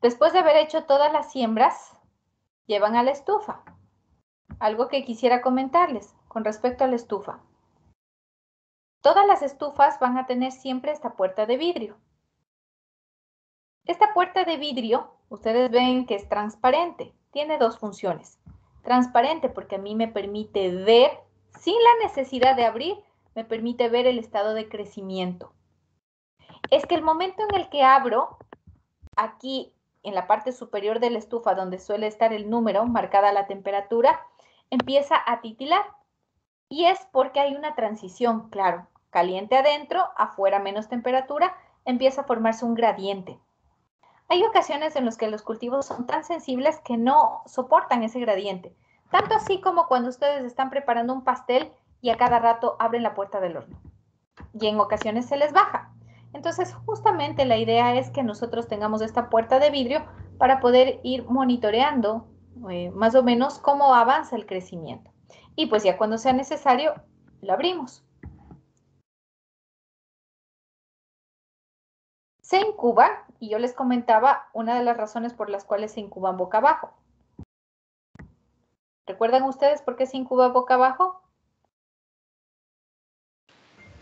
Después de haber hecho todas las siembras, llevan a la estufa. Algo que quisiera comentarles con respecto a la estufa. Todas las estufas van a tener siempre esta puerta de vidrio. Esta puerta de vidrio, ustedes ven que es transparente. Tiene dos funciones. Transparente porque a mí me permite ver, sin la necesidad de abrir, me permite ver el estado de crecimiento. Es que el momento en el que abro, aquí en la parte superior de la estufa, donde suele estar el número, marcada la temperatura, empieza a titilar. Y es porque hay una transición, claro, caliente adentro, afuera menos temperatura, empieza a formarse un gradiente. Hay ocasiones en las que los cultivos son tan sensibles que no soportan ese gradiente. Tanto así como cuando ustedes están preparando un pastel y a cada rato abren la puerta del horno. Y en ocasiones se les baja. Entonces, justamente la idea es que nosotros tengamos esta puerta de vidrio para poder ir monitoreando más o menos cómo avanza el crecimiento. Y pues ya cuando sea necesario, lo abrimos. Se incuba, y yo les comentaba una de las razones por las cuales se incuban boca abajo. ¿Recuerdan ustedes por qué se incuba boca abajo?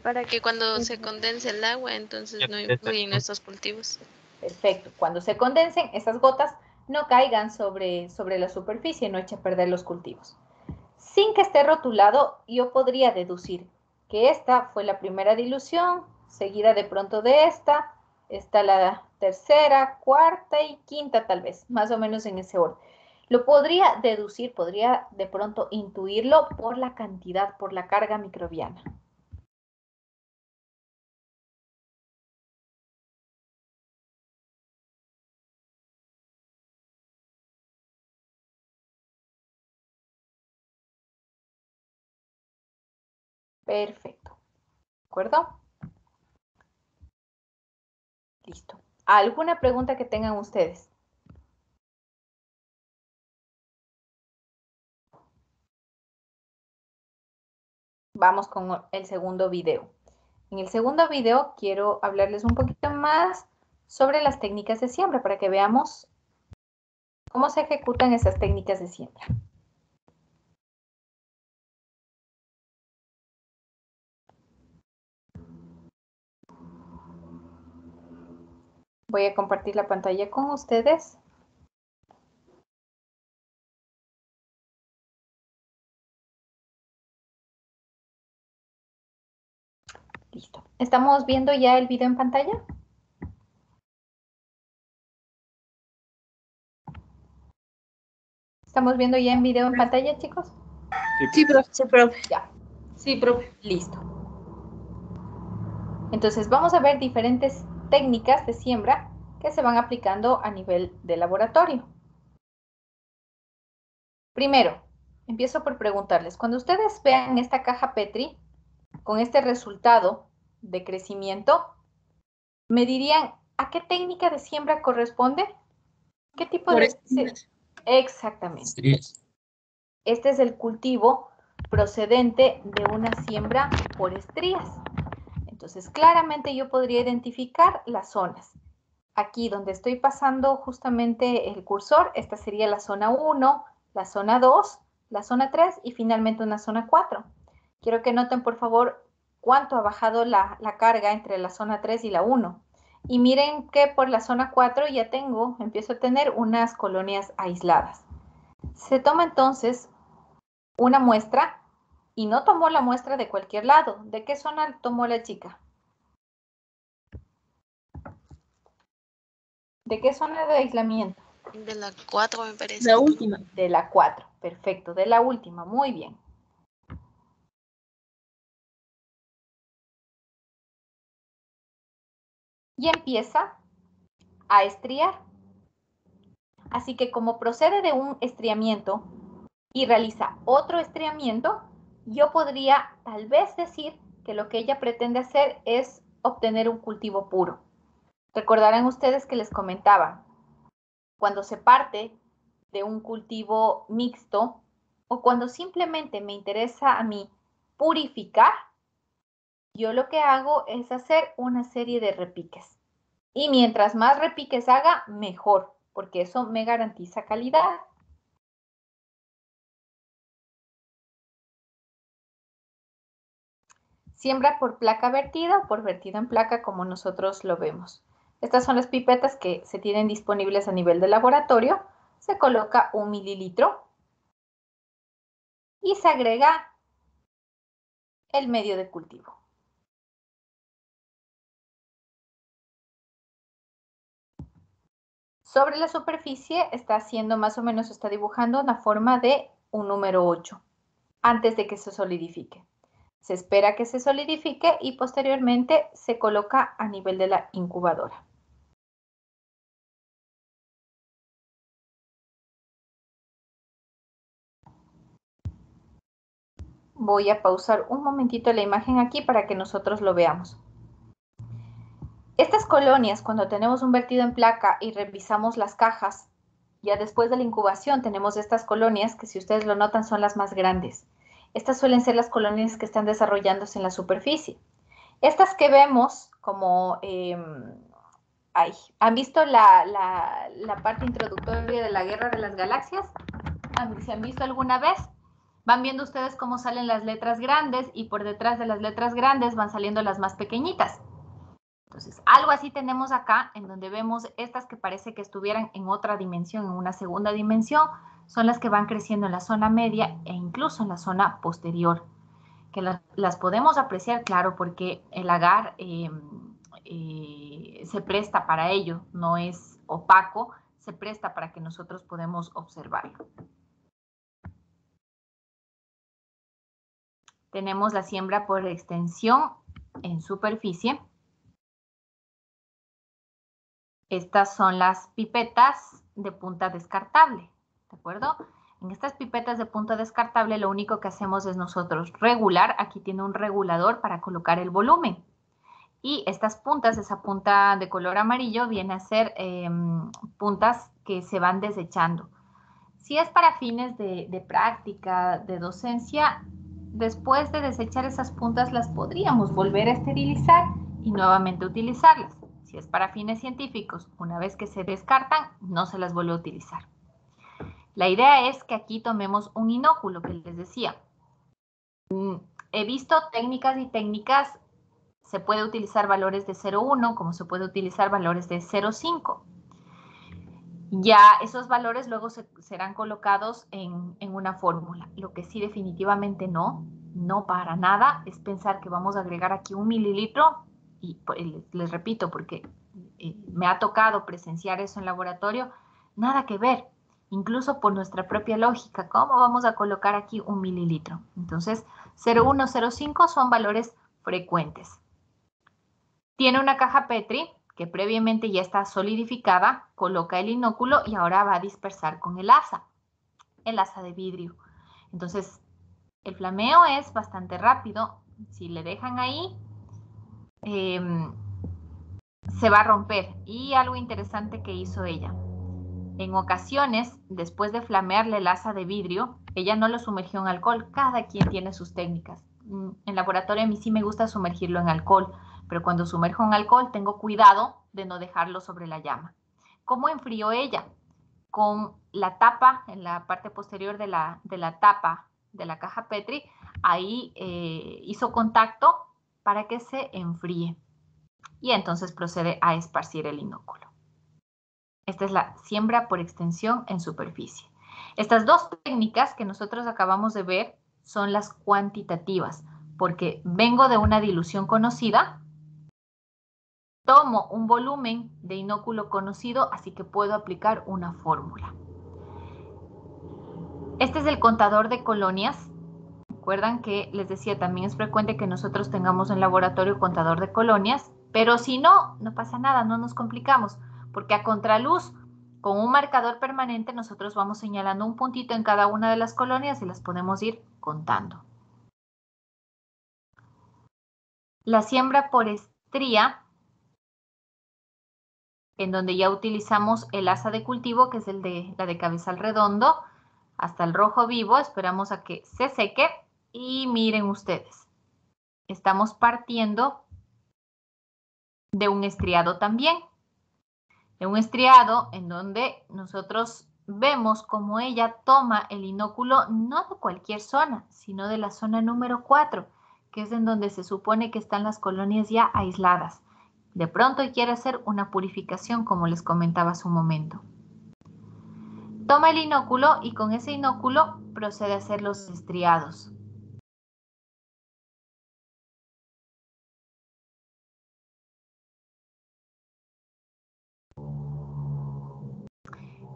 Para que cuando se condense el agua, entonces no influyen nuestros cultivos. Perfecto. Cuando se condensen, esas gotas no caigan sobre la superficie, no eche a perder los cultivos. Sin que esté rotulado, yo podría deducir que esta fue la primera dilución, seguida de pronto de esta la tercera, cuarta y quinta tal vez, más o menos en ese orden. Lo podría deducir, podría de pronto intuirlo por la cantidad, por la carga microbiana. Perfecto. ¿De acuerdo? Listo. ¿Alguna pregunta que tengan ustedes? Vamos con el segundo video. En el segundo video quiero hablarles un poquito más sobre las técnicas de siembra para que veamos cómo se ejecutan esas técnicas de siembra. Voy a compartir la pantalla con ustedes. Listo. ¿Estamos viendo ya el video en pantalla? ¿Estamos viendo ya en video en pantalla, chicos? Sí, profe. Sí, profe. Ya. Sí, profe. Listo. Entonces vamos a ver diferentes técnicas de siembra que se van aplicando a nivel de laboratorio. Primero, empiezo por preguntarles, cuando ustedes vean esta caja Petri con este resultado de crecimiento, me dirían, ¿a qué técnica de siembra corresponde? ¿Qué tipo de...? Exactamente. Sí. Este es el cultivo procedente de una siembra por estrías. Entonces, claramente yo podría identificar las zonas. Aquí donde estoy pasando justamente el cursor, esta sería la zona 1, la zona 2, la zona 3 y finalmente una zona 4. Quiero que noten, por favor, cuánto ha bajado la carga entre la zona 3 y la 1. Y miren que por la zona 4 ya empiezo a tener unas colonias aisladas. Se toma entonces una muestra y no tomó la muestra de cualquier lado. ¿De qué zona tomó la chica? ¿De qué zona de aislamiento? De la 4 me parece. La última. De la 4, perfecto, de la última, muy bien. Y empieza a estriar. Así que como procede de un estriamiento y realiza otro estriamiento, yo podría tal vez decir que lo que ella pretende hacer es obtener un cultivo puro. Recordarán ustedes que les comentaba, cuando se parte de un cultivo mixto o cuando simplemente me interesa a mí purificar, yo lo que hago es hacer una serie de repiques. Y mientras más repiques haga, mejor, porque eso me garantiza calidad. Siembra por placa vertida o por vertido en placa, como nosotros lo vemos. Estas son las pipetas que se tienen disponibles a nivel de laboratorio. Se coloca 1 mililitro y se agrega el medio de cultivo. Sobre la superficie está haciendo más o menos, está dibujando una forma de un número 8 antes de que se solidifique. Se espera que se solidifique y posteriormente se coloca a nivel de la incubadora. Voy a pausar un momentito la imagen aquí para que nosotros lo veamos. Estas colonias, cuando tenemos un vertido en placa y revisamos las cajas, ya después de la incubación tenemos estas colonias que, si ustedes lo notan, son las más grandes. Estas suelen ser las colonias que están desarrollándose en la superficie. Estas que vemos como... ¿han visto la parte introductoria de la Guerra de las Galaxias? ¿Se han visto alguna vez? Van viendo ustedes cómo salen las letras grandes y por detrás de las letras grandes van saliendo las más pequeñitas. Entonces, algo así tenemos acá, en donde vemos estas que parece que estuvieran en otra dimensión, en una segunda dimensión, son las que van creciendo en la zona media e incluso en la zona posterior, que las podemos apreciar, claro, porque el agar se presta para ello, no es opaco, se presta para que nosotros podamos observarlo. Tenemos la siembra por extensión en superficie. Estas son las pipetas de punta descartable, ¿de acuerdo? En estas pipetas de punta descartable lo único que hacemos es nosotros regular, aquí tiene un regulador para colocar el volumen. Y estas puntas, esa punta de color amarillo viene a ser puntas que se van desechando. Si es para fines de práctica, de docencia, después de desechar esas puntas las podríamos volver a esterilizar y nuevamente utilizarlas. Si es para fines científicos, una vez que se descartan, no se las vuelve a utilizar. La idea es que aquí tomemos un inóculo, que les decía. He visto técnicas y técnicas, se puede utilizar valores de 0,1 como se puede utilizar valores de 0,5. Ya esos valores luego serán colocados en una fórmula. Lo que sí definitivamente no para nada, es pensar que vamos a agregar aquí 1 mililitro. Y les repito, porque me ha tocado presenciar eso en laboratorio, nada que ver, incluso por nuestra propia lógica, ¿cómo vamos a colocar aquí 1 mililitro? Entonces, 0,1, 0,5 son valores frecuentes. Tiene una caja Petri que previamente ya está solidificada, coloca el inóculo y ahora va a dispersar con el asa de vidrio. Entonces, el flameo es bastante rápido. Si le dejan ahí, se va a romper. Y algo interesante que hizo ella, en ocasiones, después de flamearle el asa de vidrio, ella no lo sumergió en alcohol. Cada quien tiene sus técnicas. En laboratorio a mí sí me gusta sumergirlo en alcohol, pero cuando sumerjo en alcohol tengo cuidado de no dejarlo sobre la llama. ¿Cómo enfrió ella? Con la tapa, en la parte posterior de la tapa de la caja Petri, ahí hizo contacto para que se enfríe. Y entonces procede a esparcir el inóculo. Esta es la siembra por extensión en superficie. Estas dos técnicas que nosotros acabamos de ver son las cuantitativas, porque vengo de una dilución conocida, tomo un volumen de inóculo conocido, así que puedo aplicar una fórmula. Este es el contador de colonias. Recuerdan que les decía, también es frecuente que nosotros tengamos en laboratorio contador de colonias, pero si no, no pasa nada, no nos complicamos, porque a contraluz, con un marcador permanente, nosotros vamos señalando un puntito en cada una de las colonias y las podemos ir contando. La siembra por estría, en donde ya utilizamos el asa de cultivo, que es la de cabezal redondo, hasta el rojo vivo, esperamos a que se seque y miren ustedes, estamos partiendo de un estriado también, de un estriado en donde nosotros vemos como ella toma el inóculo no de cualquier zona, sino de la zona número 4, que es en donde se supone que están las colonias ya aisladas. De pronto quiere hacer una purificación, como les comentaba hace un momento. Toma el inóculo y con ese inóculo procede a hacer los estriados.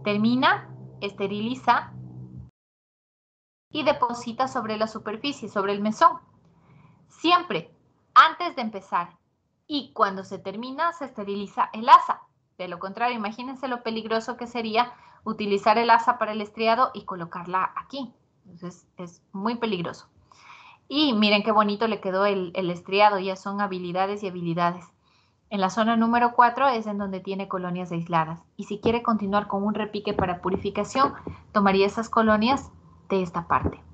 Termina, esteriliza y deposita sobre la superficie, sobre el mesón. Siempre, antes de empezar y cuando se termina, se esteriliza el asa. De lo contrario, imagínense lo peligroso que sería utilizar el asa para el estriado y colocarla aquí. Entonces, es muy peligroso. Y miren qué bonito le quedó el estriado, ya son habilidades y habilidades. En la zona número 4 es en donde tiene colonias aisladas. Y si quiere continuar con un repique para purificación, tomaría esas colonias de esta parte.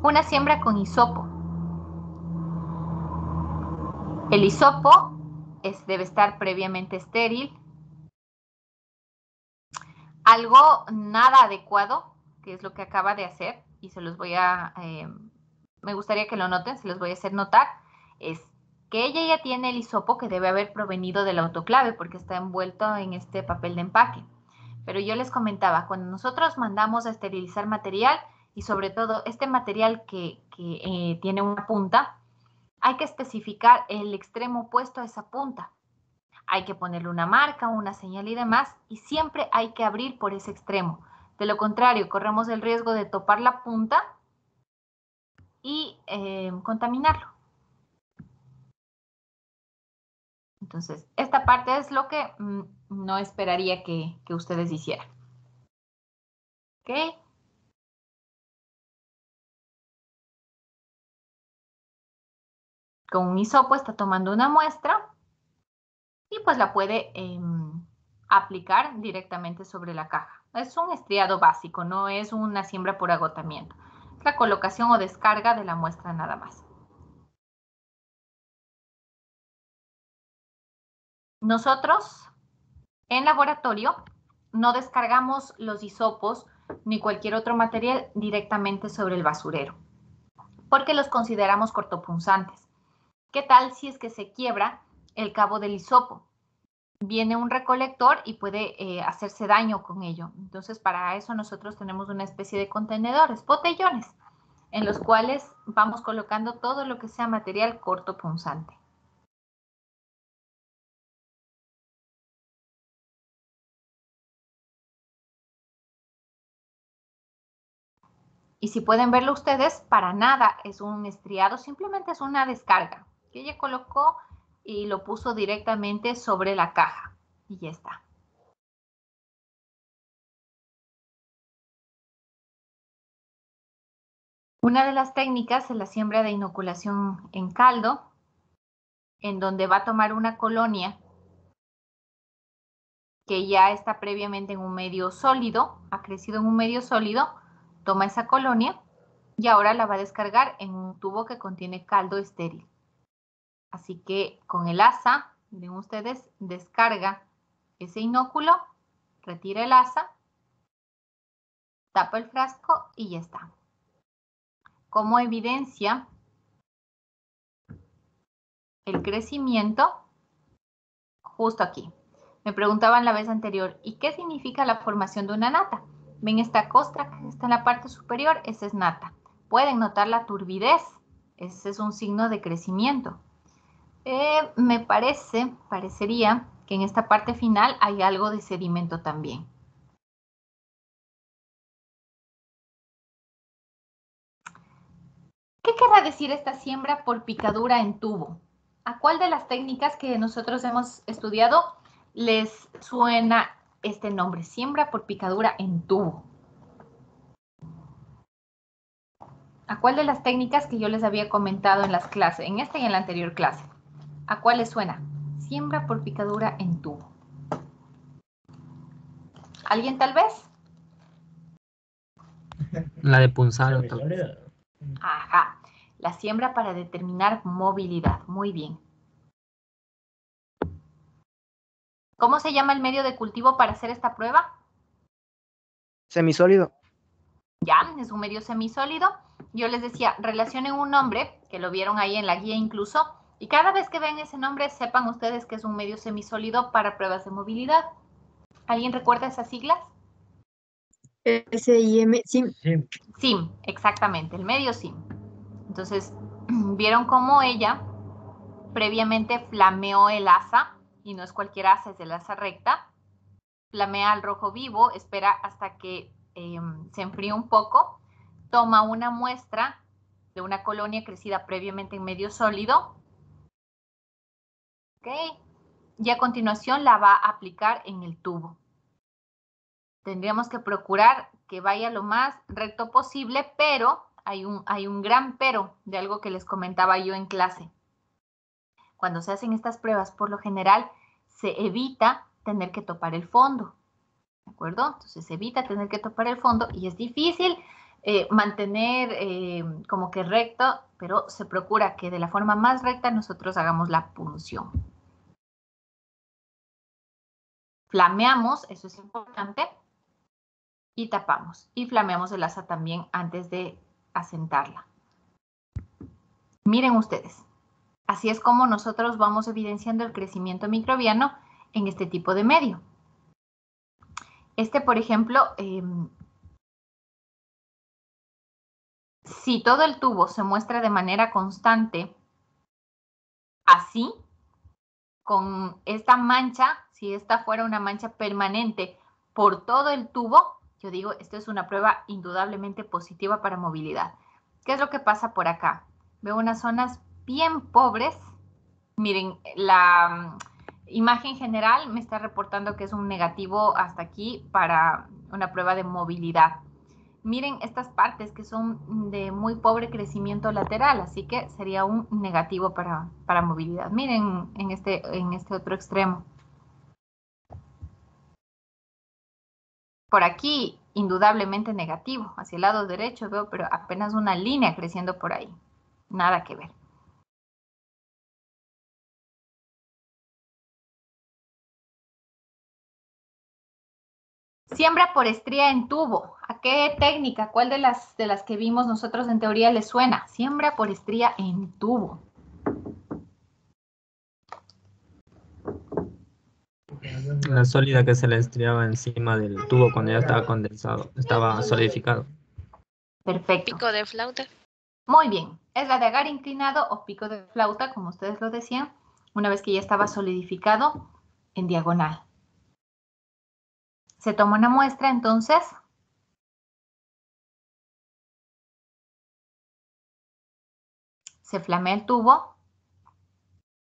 Una siembra con hisopo. El hisopo debe estar previamente estéril. Algo nada adecuado, que es lo que acaba de hacer, y se los voy a, me gustaría que lo noten, se los voy a hacer notar, es que ella ya tiene el hisopo que debe haber provenido del autoclave porque está envuelto en este papel de empaque. Pero yo les comentaba, cuando nosotros mandamos a esterilizar material, y sobre todo este material que tiene una punta, hay que especificar el extremo opuesto a esa punta. Hay que ponerle una marca, una señal y demás, y siempre hay que abrir por ese extremo. De lo contrario, corremos el riesgo de topar la punta y contaminarlo. Entonces, esta parte es lo que no esperaría que ustedes hicieran. ¿Ok? Con un hisopo está tomando una muestra y pues la puede aplicar directamente sobre la caja. Es un estriado básico, no es una siembra por agotamiento. Es la colocación o descarga de la muestra nada más. Nosotros en laboratorio no descargamos los hisopos ni cualquier otro material directamente sobre el basurero, porque los consideramos cortopunzantes. ¿Qué tal si es que se quiebra el cabo del hisopo? Viene un recolector y puede hacerse daño con ello. Entonces, para eso nosotros tenemos una especie de contenedores, botellones, en los cuales vamos colocando todo lo que sea material cortopunzante. Y si pueden verlo ustedes, para nada es un estriado, simplemente es una descarga que ella colocó y lo puso directamente sobre la caja. Y ya está. Una de las técnicas es la siembra de inoculación en caldo, en donde va a tomar una colonia que ya está previamente en un medio sólido, ha crecido en un medio sólido, toma esa colonia y ahora la va a descargar en un tubo que contiene caldo estéril. Así que con el asa, miren ustedes, descarga ese inóculo, retira el asa, tapa el frasco y ya está. Como evidencia el crecimiento, justo aquí. Me preguntaban la vez anterior, ¿y qué significa la formación de una nata? Ven esta costra que está en la parte superior, esa es nata. Pueden notar la turbidez, ese es un signo de crecimiento. Me parecería que en esta parte final hay algo de sedimento también. ¿Qué querrá decir esta siembra por picadura en tubo? ¿A cuál de las técnicas que nosotros hemos estudiado les suena este nombre? Siembra por picadura en tubo. ¿A cuál de las técnicas que yo les había comentado en las clases, en esta y en la anterior clase? ¿A cuál les suena? Siembra por picadura en tubo. ¿Alguien tal vez? La de punzado. Ajá. La siembra para determinar movilidad. Muy bien. ¿Cómo se llama el medio de cultivo para hacer esta prueba? Semisólido. Ya, es un medio semisólido. Yo les decía, relacionen un nombre, que lo vieron ahí en la guía incluso, y cada vez que ven ese nombre, sepan ustedes que es un medio semisólido para pruebas de movilidad. ¿Alguien recuerda esas siglas? SIM, SIM. Sí. SIM, exactamente, el medio SIM. Entonces, vieron cómo ella previamente flameó el asa, y no es cualquier asa, es el asa recta. Flamea al rojo vivo, espera hasta que se enfríe un poco, toma una muestra de una colonia crecida previamente en medio sólido. ¿Ok? y a continuación la va a aplicar en el tubo. Tendríamos que procurar que vaya lo más recto posible, pero hay un gran pero de algo que les comentaba yo en clase. Cuando se hacen estas pruebas, por lo general, se evita tener que topar el fondo, ¿de acuerdo? Entonces se evita tener que topar el fondo y es difícil mantener como que recto, pero se procura que de la forma más recta nosotros hagamos la punción. Flameamos, eso es importante, y tapamos. Y flameamos el asa también antes de asentarla. Miren ustedes, así es como nosotros vamos evidenciando el crecimiento microbiano en este tipo de medio. Por ejemplo, si todo el tubo se muestra de manera constante, así, con esta mancha, si esta fuera una mancha permanente por todo el tubo, yo digo, esto es una prueba indudablemente positiva para movilidad. ¿Qué es lo que pasa por acá? Veo unas zonas bien pobres. Miren, la imagen general me está reportando que es un negativo hasta aquí para una prueba de movilidad. Miren estas partes que son de muy pobre crecimiento lateral, así que sería un negativo para movilidad. Miren en este otro extremo. Por aquí, indudablemente negativo. Hacia el lado derecho veo, pero apenas una línea creciendo por ahí. Nada que ver. Siembra por estría en tubo. ¿A qué técnica? ¿Cuál de las que vimos nosotros en teoría les suena? Siembra por estría en tubo. La sólida que se le estriaba encima del tubo cuando ya estaba condensado, estaba solidificado. Perfecto. Pico de flauta. Muy bien. Es la de agar inclinado o pico de flauta, como ustedes lo decían, una vez que ya estaba solidificado en diagonal. Se toma una muestra, entonces. Se flamea el tubo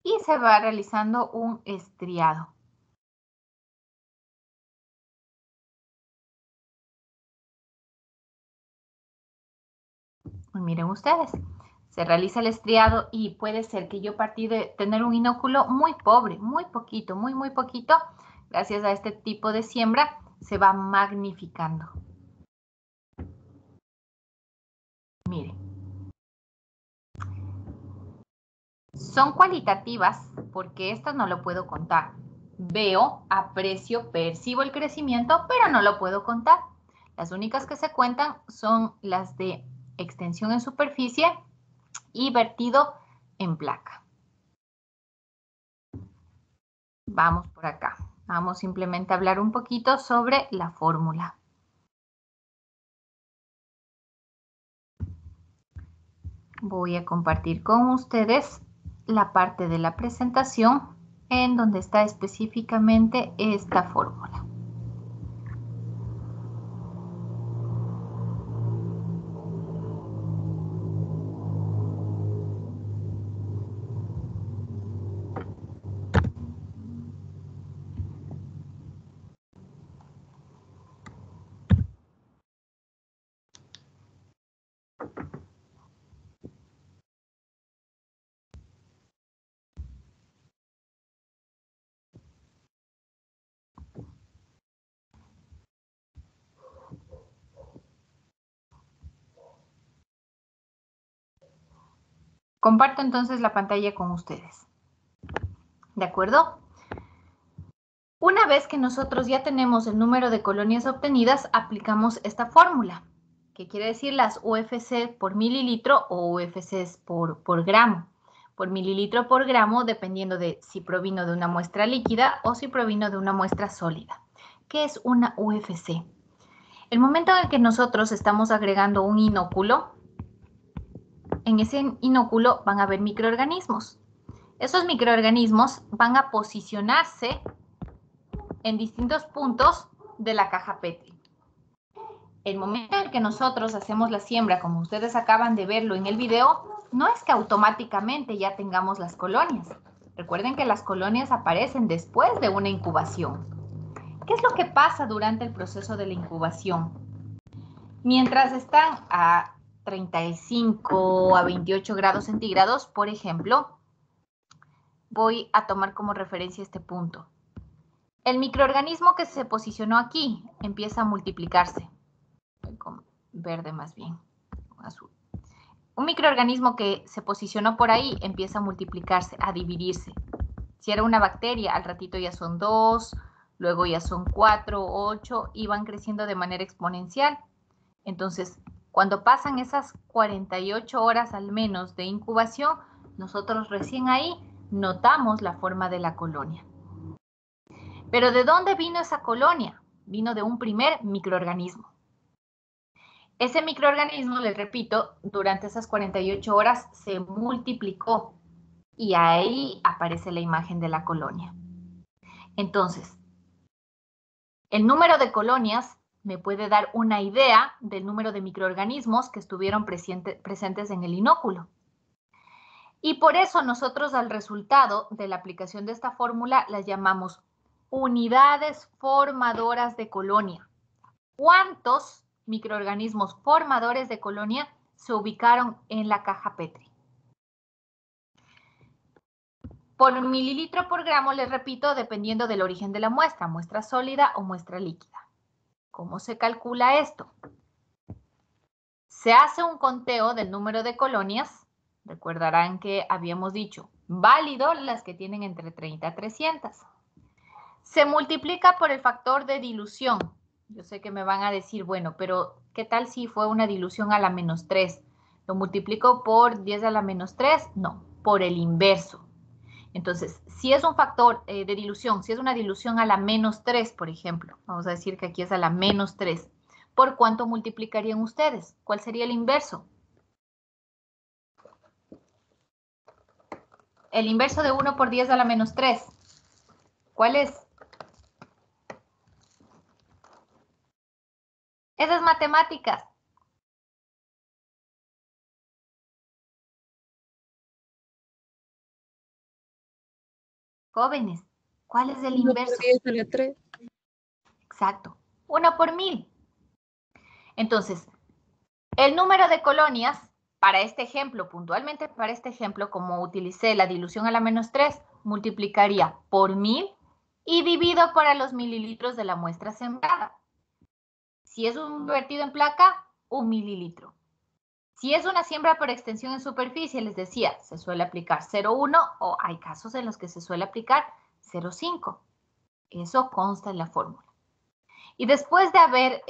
y se va realizando un estriado. Miren ustedes, se realiza el estriado y puede ser que yo a partir de tener un inóculo muy pobre, muy poquito, muy poquito, gracias a este tipo de siembra, se va magnificando. Miren. Son cualitativas porque esto no lo puedo contar. Veo, aprecio, percibo el crecimiento, pero no lo puedo contar. Las únicas que se cuentan son las de extensión en superficie y vertido en placa. Vamos por acá. Vamos simplemente a hablar un poquito sobre la fórmula. Voy a compartir con ustedes la parte de la presentación en donde está específicamente esta fórmula. Comparto entonces la pantalla con ustedes. ¿De acuerdo? Una vez que nosotros ya tenemos el número de colonias obtenidas, aplicamos esta fórmula, que quiere decir las UFC por mililitro o UFCs por gramo. Por mililitro por gramo, dependiendo de si provino de una muestra líquida o si provino de una muestra sólida. ¿Qué es una UFC? El momento en el que nosotros estamos agregando un inóculo, en ese inóculo van a haber microorganismos. Esos microorganismos van a posicionarse en distintos puntos de la caja Petri. El momento en el que nosotros hacemos la siembra, como ustedes acaban de verlo en el video, no es que automáticamente ya tengamos las colonias. Recuerden que las colonias aparecen después de una incubación. ¿Qué es lo que pasa durante el proceso de la incubación? Mientras están a 35 a 28 grados centígrados, por ejemplo, voy a tomar como referencia este punto. El microorganismo que se posicionó aquí empieza a multiplicarse. Con verde más bien, con azul. Un microorganismo que se posicionó por ahí empieza a multiplicarse, a dividirse. Si era una bacteria, al ratito ya son 2, luego ya son 4, 8 y van creciendo de manera exponencial. Entonces, cuando pasan esas 48 horas al menos de incubación, nosotros recién ahí notamos la forma de la colonia. Pero ¿de dónde vino esa colonia? Vino de un primer microorganismo. Ese microorganismo, les repito, durante esas 48 horas se multiplicó y ahí aparece la imagen de la colonia. Entonces, el número de colonias me puede dar una idea del número de microorganismos que estuvieron presentes en el inóculo. Y por eso nosotros al resultado de la aplicación de esta fórmula las llamamos unidades formadoras de colonia. ¿Cuántos microorganismos formadores de colonia se ubicaron en la caja Petri? Por mililitro por gramo, les repito, dependiendo del origen de la muestra sólida o muestra líquida. ¿Cómo se calcula esto? Se hace un conteo del número de colonias. Recordarán que habíamos dicho, válido las que tienen entre 30 a 300. Se multiplica por el factor de dilución. Yo sé que me van a decir, bueno, pero ¿qué tal si fue una dilución a la menos 3? ¿Lo multiplico por 10 a la menos 3? No, por el inverso. Entonces, si es un factor de dilución, si es una dilución a la menos 3, por ejemplo, vamos a decir que aquí es a la menos 3, ¿por cuánto multiplicarían ustedes? ¿Cuál sería el inverso? El inverso de 1 por 10 a la menos 3. ¿Cuál es? Esas matemáticas. Jóvenes, ¿cuál es el inverso? 10 a la 3. Exacto, 1 por 1000. Entonces, el número de colonias para este ejemplo, puntualmente para este ejemplo, como utilicé la dilución a la menos 3, multiplicaría por 1000 y divido para los mililitros de la muestra sembrada. Si es un vertido en placa, 1 mililitro. Si es una siembra por extensión en superficie, les decía, se suele aplicar 0,1 o hay casos en los que se suele aplicar 0,5. Eso consta en la fórmula. Y después de haber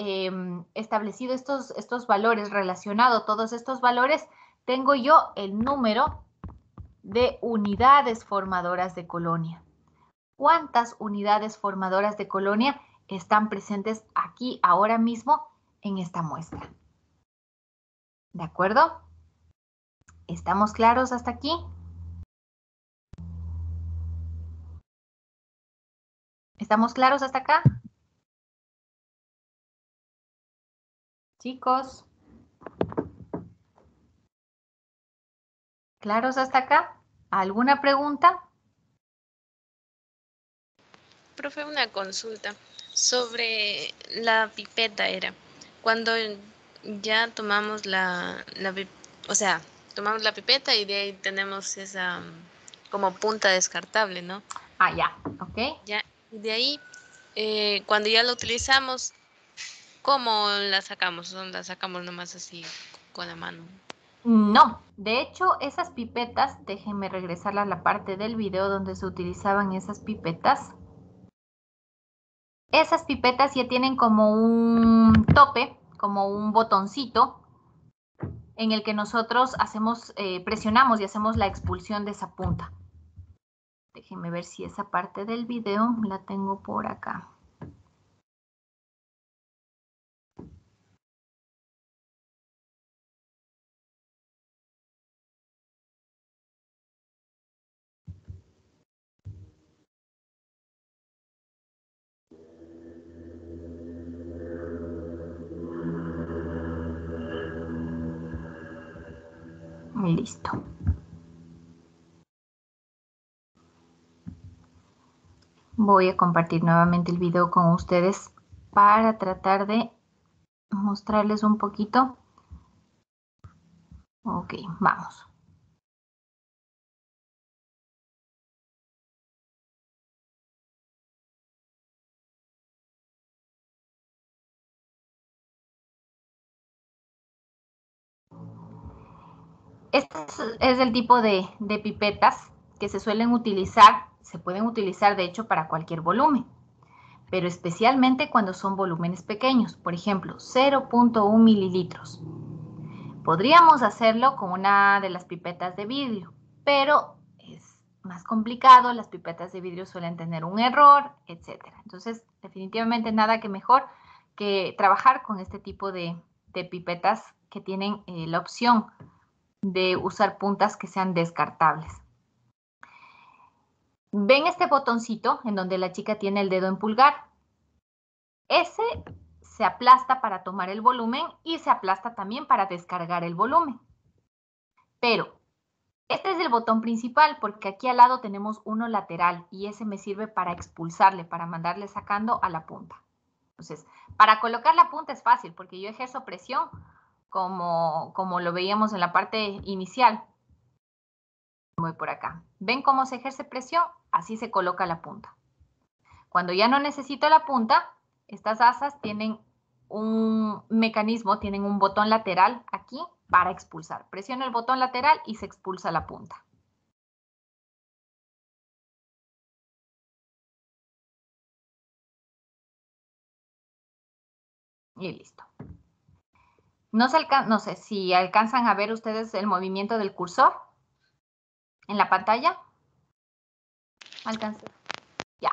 establecido estos valores, relacionado todos estos valores, tengo yo el número de unidades formadoras de colonia. ¿Cuántas unidades formadoras de colonia están presentes aquí ahora mismo en esta muestra? ¿De acuerdo? ¿Estamos claros hasta aquí? ¿Estamos claros hasta acá? Chicos. ¿Claros hasta acá? ¿Alguna pregunta? Profe, una consulta sobre la pipeta era. Cuando ya tomamos o sea, tomamos la pipeta y de ahí tenemos esa como punta descartable, ¿no? Ah, ya, ok. Ya, y de ahí, cuando ya la utilizamos, ¿cómo la sacamos? ¿O la sacamos nomás así con la mano? No, de hecho, esas pipetas, déjenme regresar a la parte del video donde se utilizaban esas pipetas. Esas pipetas ya tienen como un tope, como un botoncito, en el que nosotros presionamos y hacemos la expulsión de esa punta. Déjenme ver si esa parte del video la tengo por acá. Listo. Voy a compartir nuevamente el video con ustedes para tratar de mostrarles un poquito. Ok, vamos. Este es el tipo de pipetas que se suelen utilizar, se pueden utilizar de hecho para cualquier volumen, pero especialmente cuando son volúmenes pequeños, por ejemplo, 0.1 mililitros. Podríamos hacerlo con una de las pipetas de vidrio, pero es más complicado, las pipetas de vidrio suelen tener un error, etc. Entonces, definitivamente nada que mejor que trabajar con este tipo de pipetas que tienen la opción de usar puntas que sean descartables. ¿Ven este botoncito en donde la chica tiene el dedo en pulgar? Ese se aplasta para tomar el volumen y se aplasta también para descargar el volumen. Pero este es el botón principal porque aquí al lado tenemos uno lateral y ese me sirve para expulsarle, para mandarle sacando a la punta. Entonces, para colocar la punta es fácil porque yo ejerzo presión como lo veíamos en la parte inicial. Voy por acá. ¿Ven cómo se ejerce presión? Así se coloca la punta. Cuando ya no necesito la punta, estas asas tienen un mecanismo, tienen un botón lateral aquí para expulsar. Presiono el botón lateral y se expulsa la punta. Y listo. No sé si alcanzan a ver ustedes el movimiento del cursor en la pantalla. ¿Alcanzan? Ya.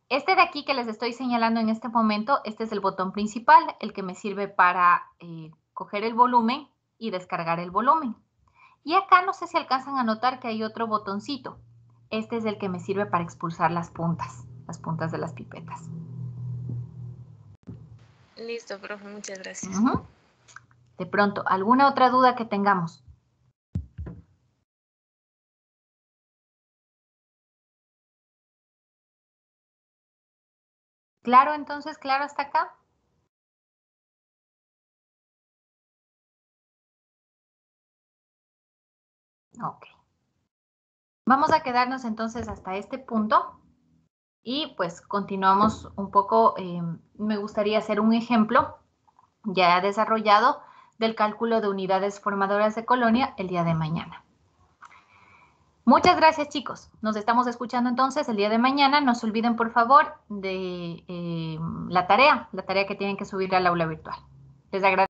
Este de aquí que les estoy señalando en este momento, este es el botón principal, el que me sirve para coger el volumen y descargar el volumen. Y acá no sé si alcanzan a notar que hay otro botoncito. Este es el que me sirve para expulsar las puntas de las pipetas. Listo, profe, muchas gracias. De pronto, ¿alguna otra duda que tengamos? ¿Claro entonces? ¿Claro hasta acá? Ok. Vamos a quedarnos entonces hasta este punto y pues continuamos un poco. Me gustaría hacer un ejemplo ya desarrollado del cálculo de unidades formadoras de colonia el día de mañana. Muchas gracias, chicos. Nos estamos escuchando entonces el día de mañana. No se olviden, por favor, de la tarea que tienen que subir al aula virtual. Les agradezco.